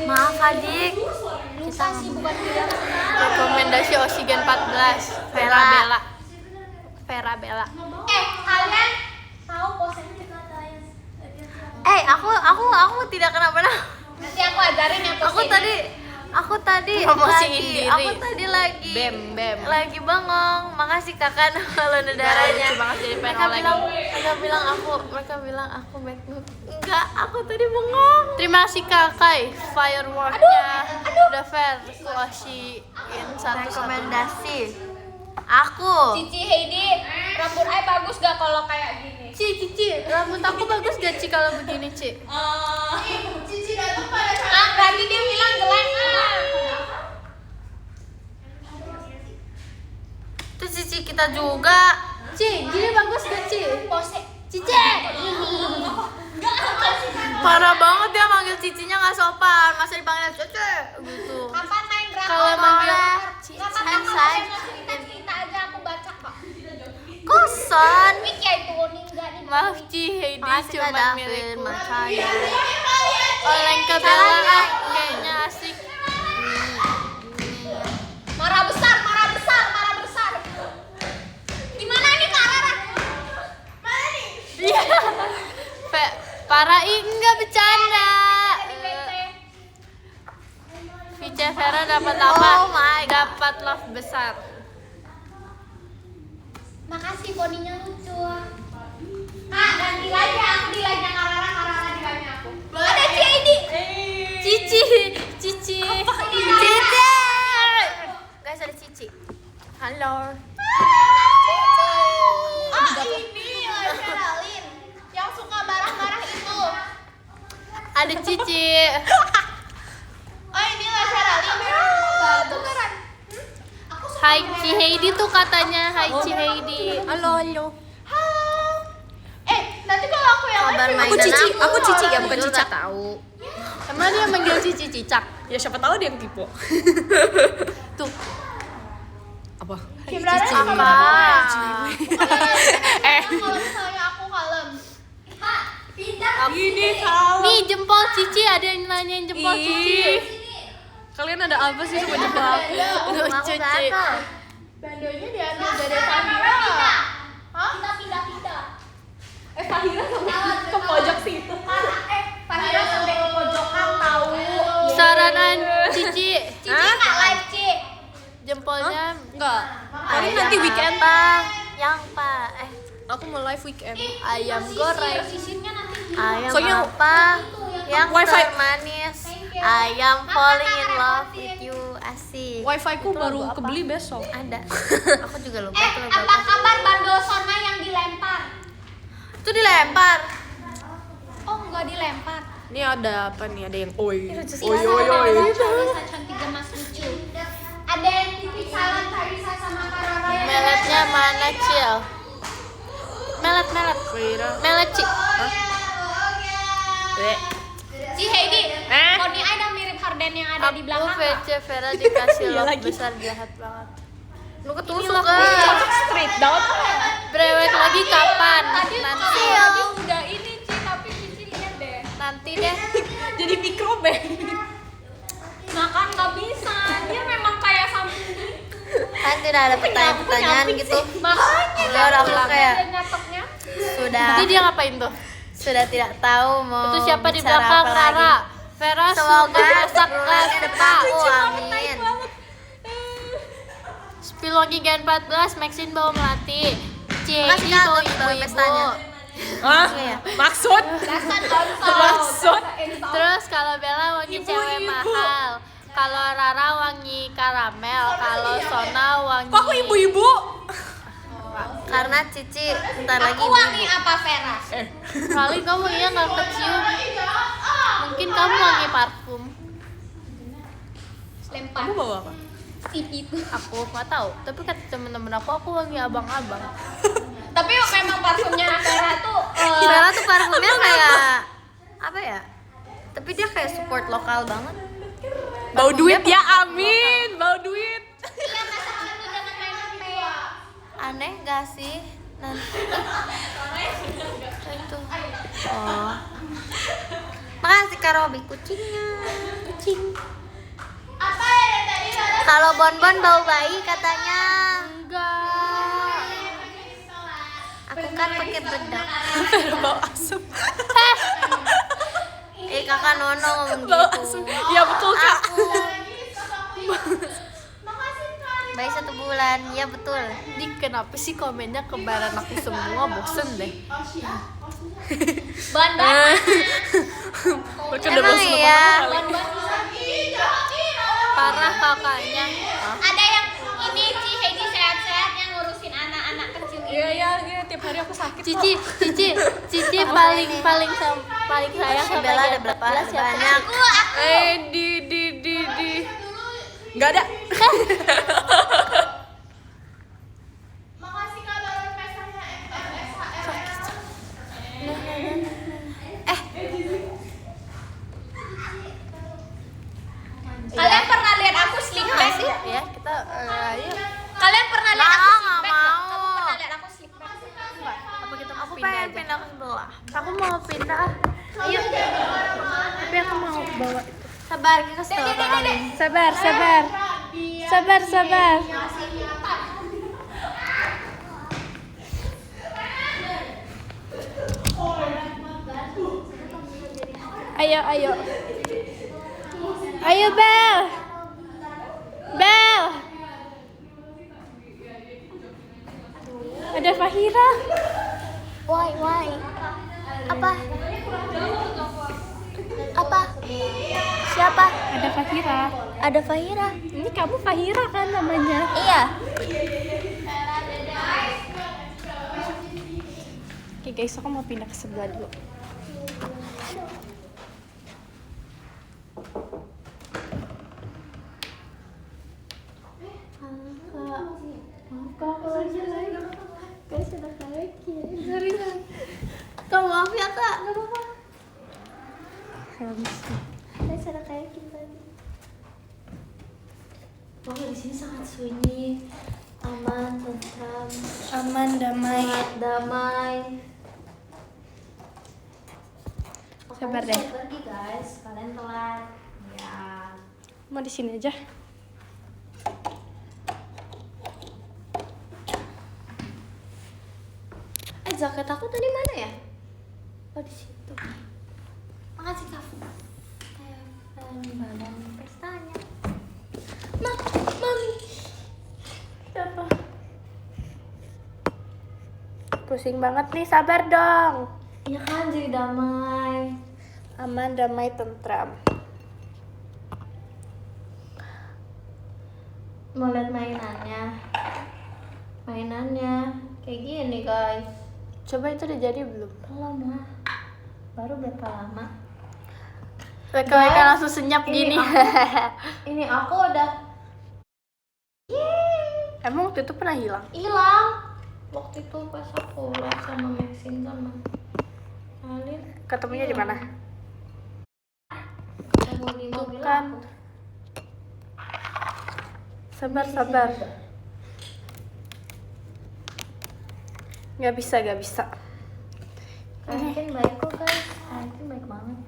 Maaf adik. Lusa sih bukan bilang. Rekomendasi Oksigen 14 Vera Bella. Vera Bella. Kalian tahu posenya dikatain? Aku tidak kenapa-napa. Nanti aku ajarin ya posenya. Aku tadi Promosiin lagi, diri. lagi Bem. lagi bengong. Makasih kakak nama darahnya. Lucu banget jadi pengen Mereka lagi. bilang aku MacBook. Enggak, aku tadi bengong. Terima kasih Kakai, fireworknya udah fair. Aku Oshiin satu Rekomendasi. Aku. Cici Heidi, rambut Ai bagus gak kalau kayak gini? Cici, rambut aku bagus gak Ci kalau begini Ci? Cici datang pada Berarti dia bilang jelek. Itu cici kita juga. Ci, gini bagus gak Ci? Pose. Cici! Parah banget dia manggil cicinya gak sopan. Masa dipanggil Cici gitu. Kapan main drakor? Kalau manggil Kapan Cici, cerita aja aku baca kok. Kosan. Wik ya itu enggak nih. Maaf Ci, Heidi Makasih Kak cuma David, milikku. makanya. Oleng ke Bella kayaknya asik. Marah besar. Gimana nih Kak Rara? mana nih? Iya. Parah enggak bercanda. Di PC. Vice Vera dapat apa? Oh my God. Dapat love besar. Makasih poninya lucu. Kak, ganti lagi aku di live-nya Kak Rara di live-nya aku. Ada Cici. Cici. Cici. Guys, ada Cici. Halo. Ini Sheralyn yang suka barang-barang itu. Ada Cici. Ini Sheralyn. Tukeran. Hai Ci Heidi tuh katanya. Hai Ci Heidi. Halo. Nanti kalau aku yang Kabar live, mainan Aku Cici ya, bukan Lu Cicak. udah tahu. Emang dia manggil Cici Cicak? Ya siapa tahu dia yang tipe. Tuh. Apa? Gimana Cici sama apa? kalau misalnya aku kalem. Ini kalau Nih jempol Cici, ada yang nanyain jempol Cici. kalian ada apa sih sama jempol aku? Lucu Ci. Bandonya diambil dari Fahira. Hah? Kita pindah-pindah. Fahira ke pojok situ. Fahira sampai ke pojokan tahu. Saranan Cici. Cici nggak live Ci. Jempolnya Enggak. Paling nanti weekend. Yang Aku mau live weekend. ayam goreng. Sisirnya nanti. ayam Soalnya- apa? Yang Wifi. termanis. Ayam falling in love with you. Asik. Wifi ku baru kebeli besok. Ada. Aku juga lupa tuh Apa berapa. kabar Bandol Sona yang dilempar? Itu dilempar. Oh, enggak dilempar. Ini ada apa nih? Ada yang oi. Carissa cantik gemas lucu. Ada yang titip salam Carissa sama Karara yang Meletnya mana Cil? Melet. Melet Ci. Ci Heidi. Poni ada mirip Harden yang ada di Aku belakang. nggak? VC Vera dikasih love besar jahat banget. Lu ketusuk Straight down. Brewek lagi kapan? Tadi Nanti. tadi udah ini Ci, tapi Cici lihat deh. Nanti deh. Jadi microbang. Makan nggak bisa. Dia memang kayak samping gitu. Kan tidak ada pertanyaan-pertanyaan gitu. Makanya Udah aku kayak ada nyatoknya. sudah Nanti dia ngapain tuh? sudah tidak tahu mau Itu siapa di bicara belakang apa Rara? lagi. Vera Semoga masak kelas bulan depan. depan. Amin. Spilwangi Gen 14, Maxine bawa melati. Makasih, Cici Kak, bawa untuk ibu-ibu. pestanya. Hah? Iya. Maksud? Maksud? Terus kalau Bella wangi cewek mahal. Kalau Rara wangi karamel. Kalau Sona wangi. Kok aku ibu-ibu? Karena Cici bentar lagi Aku wangi apa Vera? Kali kamu iya nggak kecium. Mungkin kamu wangi parfum. Lempar. Kamu bawa apa? Sip itu. Aku nggak tahu. Tapi kata temen-temen aku wangi abang-abang. Tapi memang parfumnya Vera tuh Vera tuh parfumnya kayak apa ya? Tapi dia kayak support lokal banget. Bau duit ya, amin. Bau duit. iya masakan tuh jangan main HP. Aneh gak sih? Nanti itu. Oh. Makasih Kak Robi kucingnya. Kucing. Apa ya dari tadi Rara? Kalau Bonbon bau bayi katanya. Enggak. Aku kan pakai bedak. Bau asem. Kakak Nono ngomong Bau gitu. asem. Iya betul Kak. Makasih Kak. Bayi 1 bulan, iya betul. Di kenapa sih komennya kebaran aku semua, bosen deh. Ban-ban. Mereka udah Emang bosan iya. Parah kakaknya. Ada yang ini Ci Heidi sehat-sehat yang ngurusin anak-anak kecil ini. Iya, tiap hari aku sakit. Cici paling sayang sama Bella ada dia. berapa? Bella siapa? Banyak. Di. Enggak ada. Makasih Kak balon pestanya FFSHM. Kalian pernah lihat aku sleep bag? Ya, kita ayo. Kalian pernah lihat aku Nggak sleep bag? nggak? mau. Kamu pernah lihat aku sleep bag? Apa kita mau Aku pindah pengen aja? pindah ke sebelah. Aku mau pindah. Ayo. Tapi aku mau bawa itu. Sabar, kita setelah Amin. Sabar. Ayo. Ayo Bel. Ada Fahira. Why? Apa? Siapa? Ada Fahira. Ada Fahira. Ini kamu Fahira kan namanya? Iya. Oke guys, aku mau pindah ke sebelah dulu. Kau maaf ya Kak. Gak apa-apa. Habis. Guys, ada kayak kita. Oh, di sini sangat sunyi, aman, tentram, Aman, damai. damai. Sabar Makanya deh. saya pergi guys, kalian telat. Ya. Mau di sini aja. Jaket aku tadi mana ya? Oh, di situ. Makasih Kak. Badan pestanya. Mami. Siapa? Pusing banget nih, sabar dong. Iya kan, jadi damai. Aman, damai, tentram. Mau lihat mainannya kayak gini guys. Coba itu udah jadi belum? Belum lah, baru berapa lama Mereka langsung senyap ini gini. ini aku udah Emang waktu itu pernah hilang? hilang waktu itu pas aku live sama Maxine sama Alin. Ketemunya di mana? Ketemu di mobil Bukan. aku. Sabar. Gak bisa. Alin baik kok guys, Alin baik banget.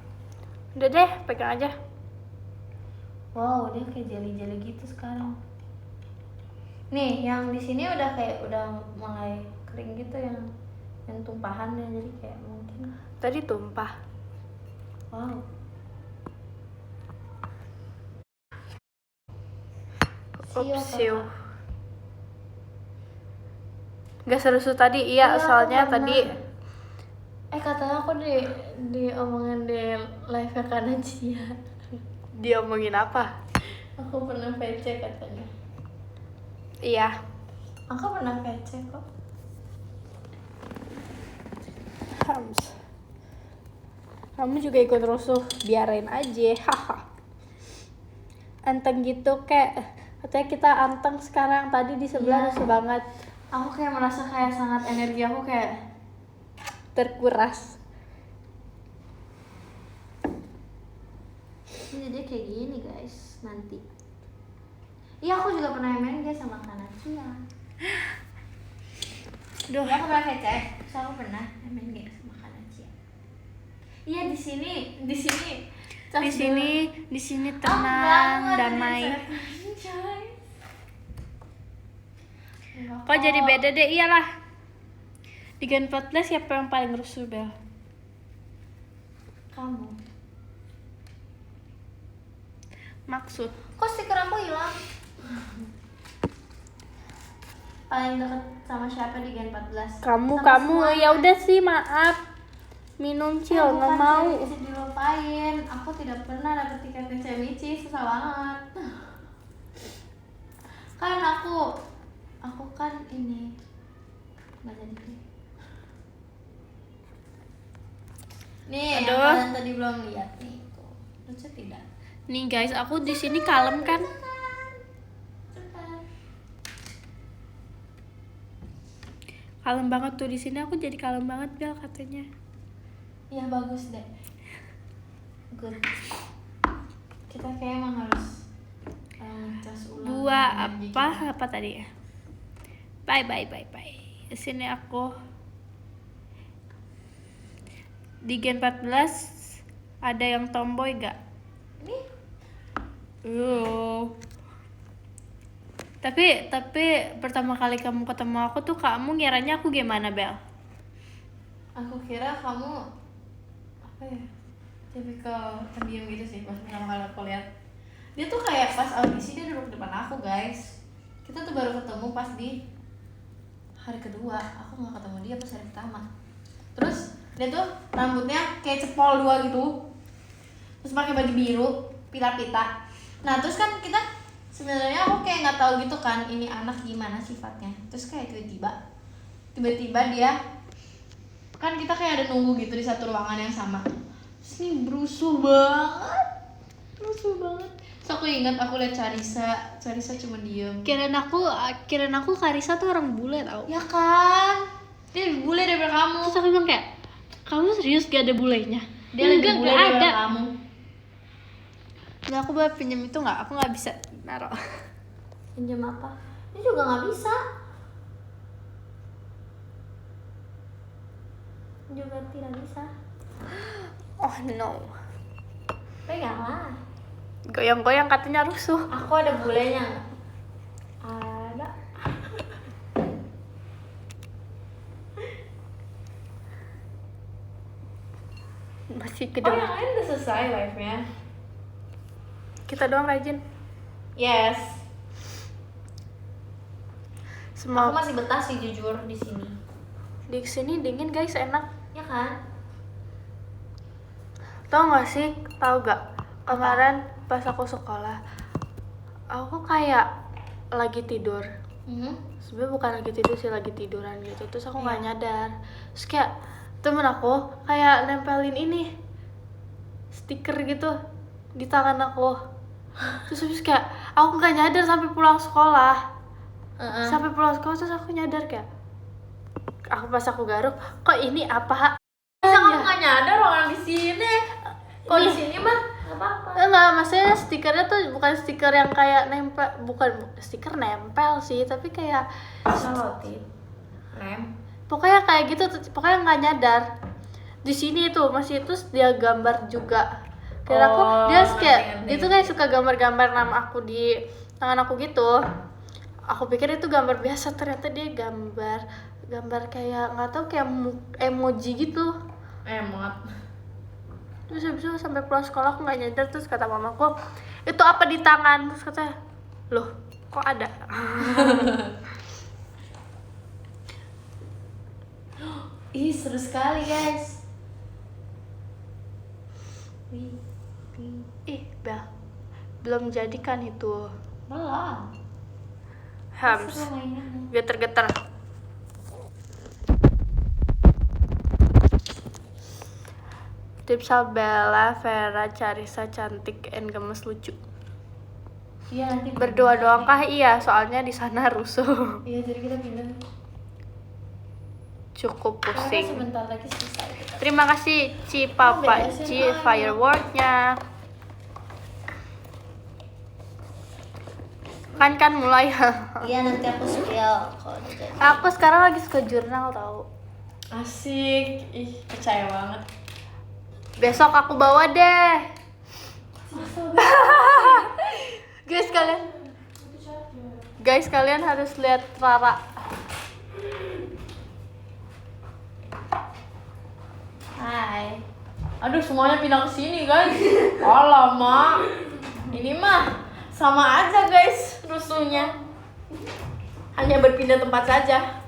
Udah deh, pegang aja. Wow, dia kayak jeli-jeli gitu sekarang. Nih, yang di sini udah mulai kering gitu yang tumpahannya, jadi kayak mungkin. Tadi tumpah. Wow. Siu. Gak seru tadi, iya, Iya, soalnya aku pernah. tadi Katanya aku diomongin di live kan Cia. dia omongin apa? Aku pernah VC katanya. Iya. Aku pernah VC kok. Hams. Kamu juga ikut rusuh, biarin aja. Haha. Anteng gitu kayak katanya kita anteng sekarang, tadi di sebelah Iya. rusuh banget. Aku kayak merasa kayak sangat energi aku kayak Terkuras. jadi kayak gini guys nanti. Iya, aku juga pernah MNG sama Kanacia. Duh, Aku pernah VC, so aku pernah MNG sama Kanacia. Iya di sini. Di sini tenang, damai. Kok jadi beda deh, iyalah. Di Gen 14 siapa yang paling rusuh, Bel? Kamu. Maksud? Kok stiker aku hilang? Paling deket sama siapa di Gen 14? Kamu Sama semua. ya udah sih, maaf. Minum Cil, nggak Bukan mau. bisa dilupain. Aku tidak pernah dapet tiketnya Cemici, susah banget. Kan aku kan ini nggak jadi deh. Nih, yang Aduh. kalian tadi belum lihat nih. Tuh. Lucu tidak? Nih guys, aku di sini kalem kan? Kalem banget tuh di sini, aku jadi kalem banget Bel katanya. Ya bagus deh. Good. Kita kayak emang harus cas ulang. Buah dengan gigi. apa tadi ya? Bye. Di sini aku di Gen 14 ada yang tomboy gak? Nih. Tapi pertama kali kamu ketemu aku tuh kamu ngiranya aku gimana, Bel? Aku kira kamu apa ya? Tipikal pendiam gitu sih pas pertama kali aku lihat. Dia tuh kayak pas audisi dia duduk depan aku, guys. Kita tuh baru ketemu pas di hari kedua. Aku nggak ketemu dia pas hari pertama. Terus dia tuh rambutnya kayak cepol dua gitu. Terus pakai baju biru, pita-pita. Nah, terus kan kita sebenarnya aku kayak nggak tahu gitu kan ini anak gimana sifatnya. Terus kayak tiba-tiba dia kan kita kayak ada nunggu gitu di satu ruangan yang sama. Terus ini berusuh banget. Terus aku ingat aku lihat Carissa cuma diem. Kirain aku Karissa tuh orang bule tau. Ya kan? Dia lebih bule daripada kamu. Terus aku bilang kayak, kamu serius gak ada bulenya? Dia lebih bule nggak daripada ada. kamu. Nah, aku boleh pinjam itu nggak? Aku nggak bisa naruh. Pinjam apa? Ini juga nggak bisa. Juga tidak bisa. Oh no. Peganglah. Goyang-goyang katanya rusuh. Aku ada bulenya nggak? Ada. Masih Oh, kedua. yang lain udah selesai live-nya. Kita doang rajin. Yes. Aku Semua masih betah sih jujur di sini. di sini dingin guys, enak. Ya kan? Tahu nggak sih? Tahu gak? Kemarin pas aku sekolah, aku kayak lagi tidur. Sebenarnya bukan lagi tidur sih, lagi tiduran gitu. Terus aku nggak nyadar. Terus kayak temen aku kayak nempelin ini stiker gitu di tangan aku. Terus habis kayak aku nggak nyadar sampai pulang sekolah. Sampai pulang sekolah terus aku nyadar kayak pas aku garuk, kok ini apa? Masa kamu nggak nyadar orang di sini? Kok di sini mah nggak apa-apa. Enggak, maksudnya stikernya tuh bukan stiker yang kayak nempel, bukan stiker nempel sih, tapi kayak Selotip, lem. pokoknya kayak gitu, pokoknya nggak nyadar. Di sini tuh masih terus dia gambar juga. Kira aku dia kayak dia tuh kayak suka gambar-gambar nama aku di tangan aku gitu. Aku pikir itu gambar biasa, ternyata dia gambar kayak nggak tahu kayak emoji gitu. Emot. Terus habis itu sampai pulang sekolah aku nggak nyadar. Terus kata mamaku, itu apa di tangan? Terus katanya, loh kok ada? Ih, seru sekali guys. Ih, Bel, belum jadi kan itu. Belum. Hams, Seru mainannya. geter-geter. Tips Bella, Vera, Carissa cantik and gemes lucu. Iya nanti Berdua doang kah? Iya, soalnya di sana rusuh. Iya jadi kita pindah. Cukup Karena pusing. sebentar lagi selesai kita. Terima kasih Ci Papa, Ci fireworknya. Kan mulai. Iya nanti aku spill kalau udah jadi. Aku sekarang lagi suka jurnal tau. Asik, ih percaya banget. Besok aku bawa deh. Guys kalian harus lihat Rara. Hai. Aduh semuanya pindah ke sini guys. Alamak. Ini mah sama aja guys rusuhnya. Hanya berpindah tempat saja.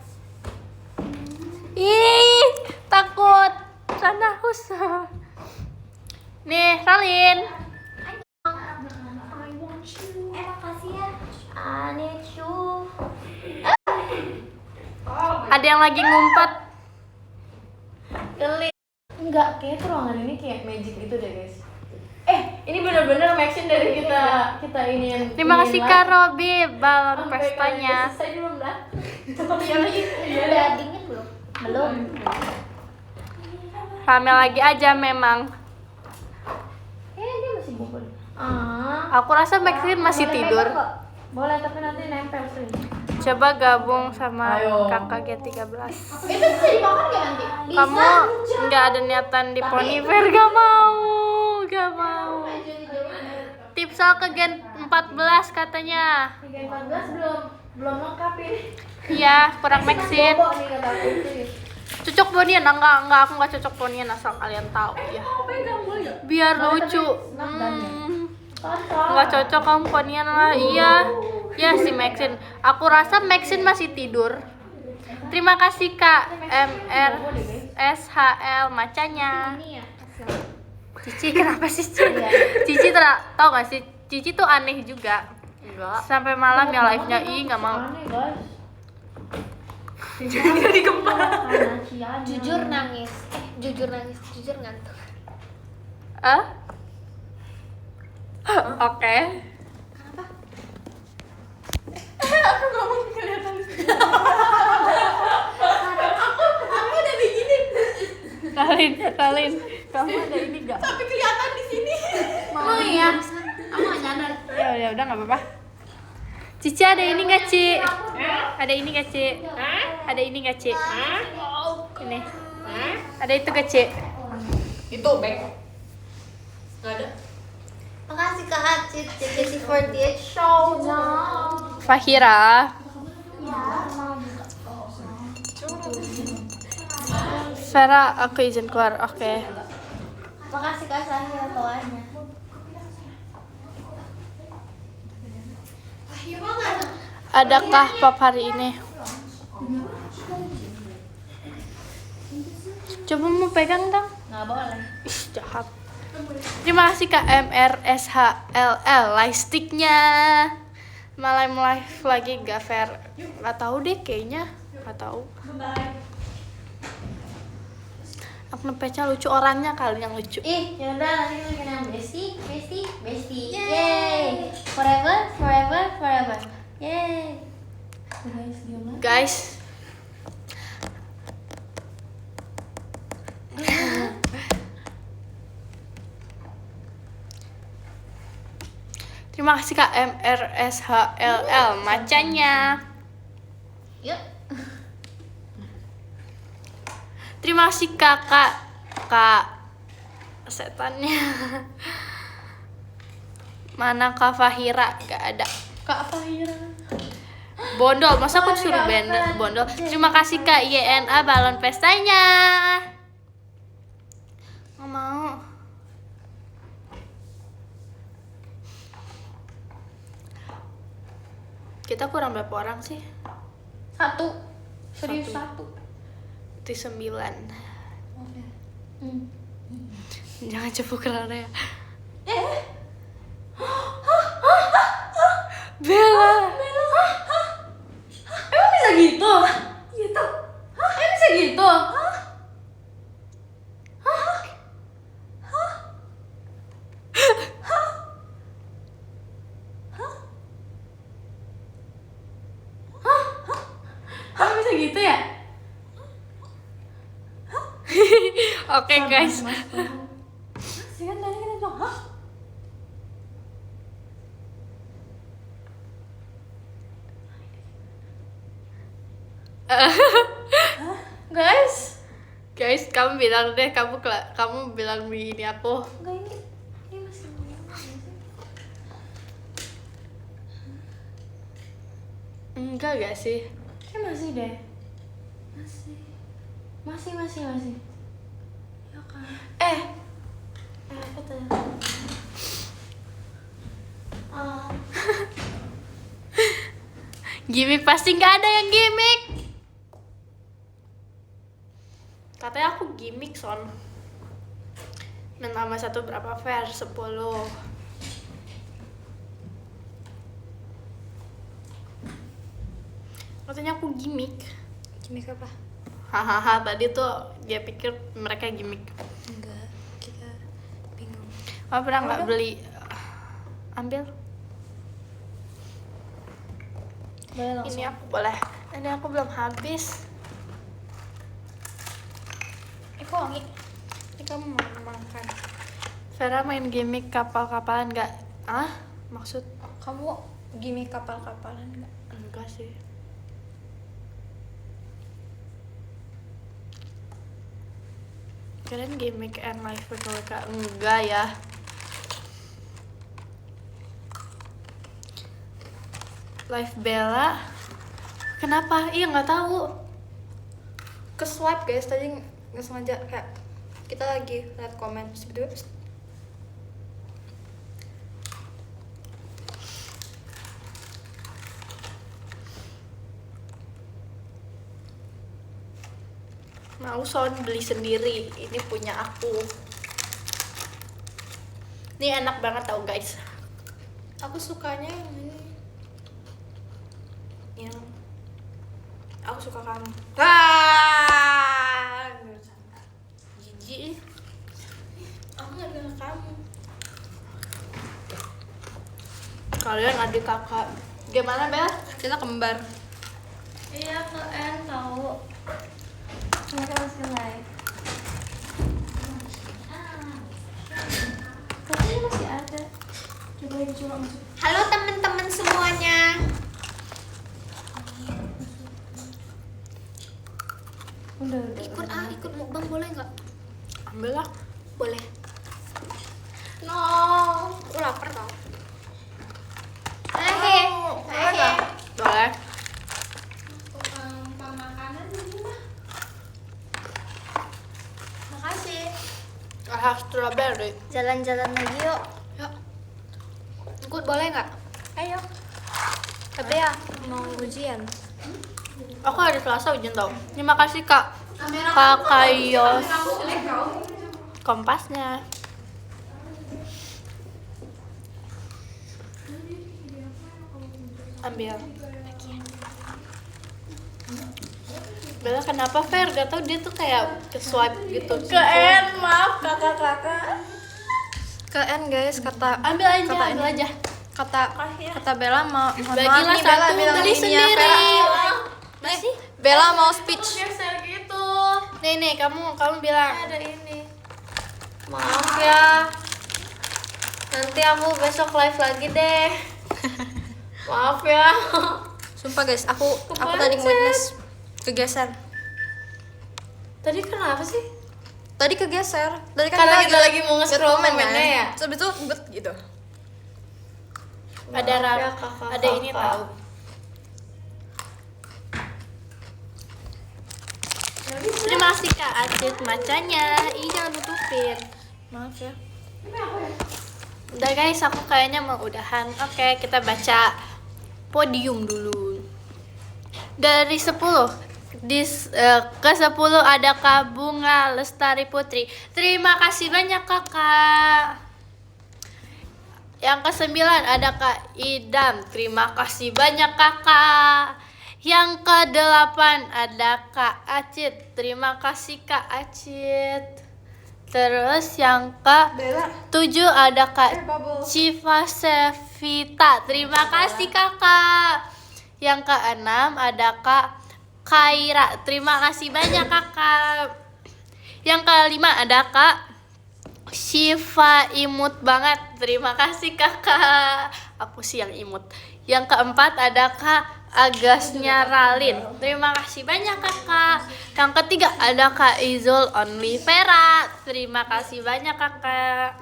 Ih, takut. Sana usah. Nih, Ralin. Makasih ya. I need you. Ada yang lagi ngumpet. Geli. Enggak, kayak ruangan ini kayak magic gitu deh, guys. Ini benar-benar Maxine dari kita ini yang Terima kasih Kak Robi balon sampai pestanya. kalian selesai belum dah? Udah dingin belum? Belum. Hamil lagi aja memang. Dia masih bubur. Aku rasa Maxine masih tidur. Boleh, tapi nanti nempel sih. Coba gabung sama Ayo. kakak G13. Itu bisa dimakan nggak nanti? Kamu nggak ada niatan di Poniver? Gak mau. Tips soal ke Gen 14 katanya. 314 belum lengkap ini. Iya, kurang Maxine. Bobo nih kata aku itu. Cocok ponian? Enggak, aku nggak cocok ponian asal kalian tahu ya. Biar lucu. Nggak cocok kamu ponian lah. Iya. Ya si Maxine. Aku rasa Maxine masih tidur. Terima kasih Kak MR SHL macanya. Cici kenapa sih Cici? Cici tau gak sih? Cici tuh aneh juga. Enggak. Sampai malam ya live-nya. Ih nggak mau. Aneh, guys. Jadi kemana? Jujur nangis. Jujur ngantuk. Oke. Ralin, kamu ada ini gak? Tapi kelihatan di sini. Oh iya. Aku gak nyadar. Ya udah nggak apa-apa. Cici ada ini nggak Ci? Ada ini nggak Ci? Ada ini nggak Ci? Ini. Ada itu nggak Ci? Itu back. Gak ada. Makasih Kak Acit, JKT48 show. Fahira. Vera, aku izin keluar. Oke. Makasih Kak Sahil toanya. Adakah pop hari ini? Coba mau pegang dong. Nggak boleh. Ih, jahat. Terima kasih Kak MRSHLL live sticknya. Malam live lagi gak fair? Gak tahu deh kayaknya. Gak tahu. Akun pecah lucu, orangnya kali yang lucu. Ih, yaudah nanti kita bikin yang bestie. Yay! Forever. Yay! Guys, terima kasih Kak MRSHLL macanya. Yuk. Terima kasih Kak setannya. Mana Kak Fahira? Gak ada. Kak Fahira. Bondol, masa aku suruh bondol? Terima kasih Kak YNA balon pestanya. Nggak mau. Kita kurang berapa orang sih? Satu. Serius Satu. satu. Itu 9. Jangan cepuk Rara ya. Bella. Emang bisa gitu? Gitu. Emang bisa gitu? Emang bisa gitu ya? Oke guys. Sih kan tadi kita bilang, hah? Guys, Guys, kamu bilang deh, kamu bilang begini aku. Enggak, ini masih Enggak gak sih? Kayak masih deh. Masih. Ya kan. Apa tuh? Gimik pasti nggak ada yang gimik. Katanya aku gimik son. Menambah 1 berapa fair? 10. Katanya aku gimik. Gimik apa? Hahaha, tadi tuh dia pikir mereka gimik. Enggak, kita bingung. Oh, pernah nggak beli? Ambil. Boleh langsung. Ini aku boleh. Ini aku belum habis. Kok wangi? Ini kamu mau makan. Vera main gimmick kapal-kapalan nggak? Ah? Maksud? Kamu gimik kapal-kapalan nggak? Enggak sih. Kalian gimmick and live mereka enggak ya? Live Bella. Kenapa? Iya nggak tahu. Ke swipe guys, tadi nggak sengaja kayak kita lagi lihat komen sebetulnya. Mau son beli sendiri. Ini punya aku. Ini enak banget tau guys. Aku sukanya yang ini. Yang aku suka kamu. Jijik. Aku nggak bilang kamu. Kalian adik kakak. Gimana Bel? Kita kembar. Iya, kalian tahu. Mereka masih live. Tapi masih ada. Coba masuk. Halo teman-teman semuanya. Udah. Ikut mukbang boleh nggak? Ambil lah. Boleh. No, aku lapar tau. Boleh. Makanan di rumah. Makasih. Strawberry. Jalan-jalan lagi yuk. Yuk. Ikut boleh nggak? Ayo. Tapi ya mau ujian. Aku hari Selasa ujian tau. Terima kasih kak. Kakak Yos. Kompasnya. Ambil. Bella kenapa Fer? Gak tau dia tuh kayak ke swipe gitu. Maaf kakak-kakak. Ke N guys, kata Ambil aja, Kata ambil ini. aja. kata Bella mau Bagilah satu, beli sendiri. Masih? Bella mau speech. Geser gitu. Nih, kamu bilang. Ada ini. Maaf ya. Nanti aku besok live lagi deh. Maaf ya. Sumpah guys, aku tadi witness kegeser. Tadi kenapa sih? Tadi kegeser. Tadi Karena kita lagi mau liat nge-scroll komen komennya ya? Terus itu bet gitu. Ada ya, kakak. ada ini tahu. Terima kasih Kak Acit macanya. Ih, jangan tutupin. Maaf ya. Udah guys, aku kayaknya mau udahan. Oke, kita baca podium dulu. Dari 10 ke 10 ada Kak Bunga Lestari Putri. Terima kasih banyak kakak. Yang ke-9 ada Kak Idam. Terima kasih banyak kakak. Yang ke-8 ada Kak Acit. Terima kasih Kak Acit. Terus yang ke-7 ada Kak Civa Sevita. Terima kasih kakak. Yang ke-6 ada Kak Kaira. Terima kasih banyak kakak. Yang ke-5 ada Kak Shiva imut banget. Terima kasih kakak. Aku sih yang imut. Yang keempat ada Kak Agasnya Ralin. Terima kasih banyak Kakak. Yang ketiga ada Kak Izul Onlivera. Terima kasih banyak Kakak.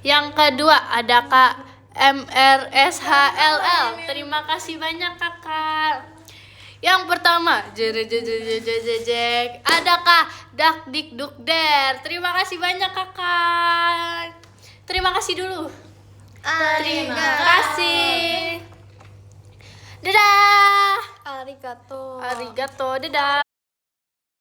Yang kedua ada Kak MRSHLL. Terima kasih banyak Kakak. Yang pertama, ada Kak Dakdikdukder. Terima kasih banyak Kakak. Terima kasih dulu. Terima kasih. Dadah. Arigato. Arigato. Dadah.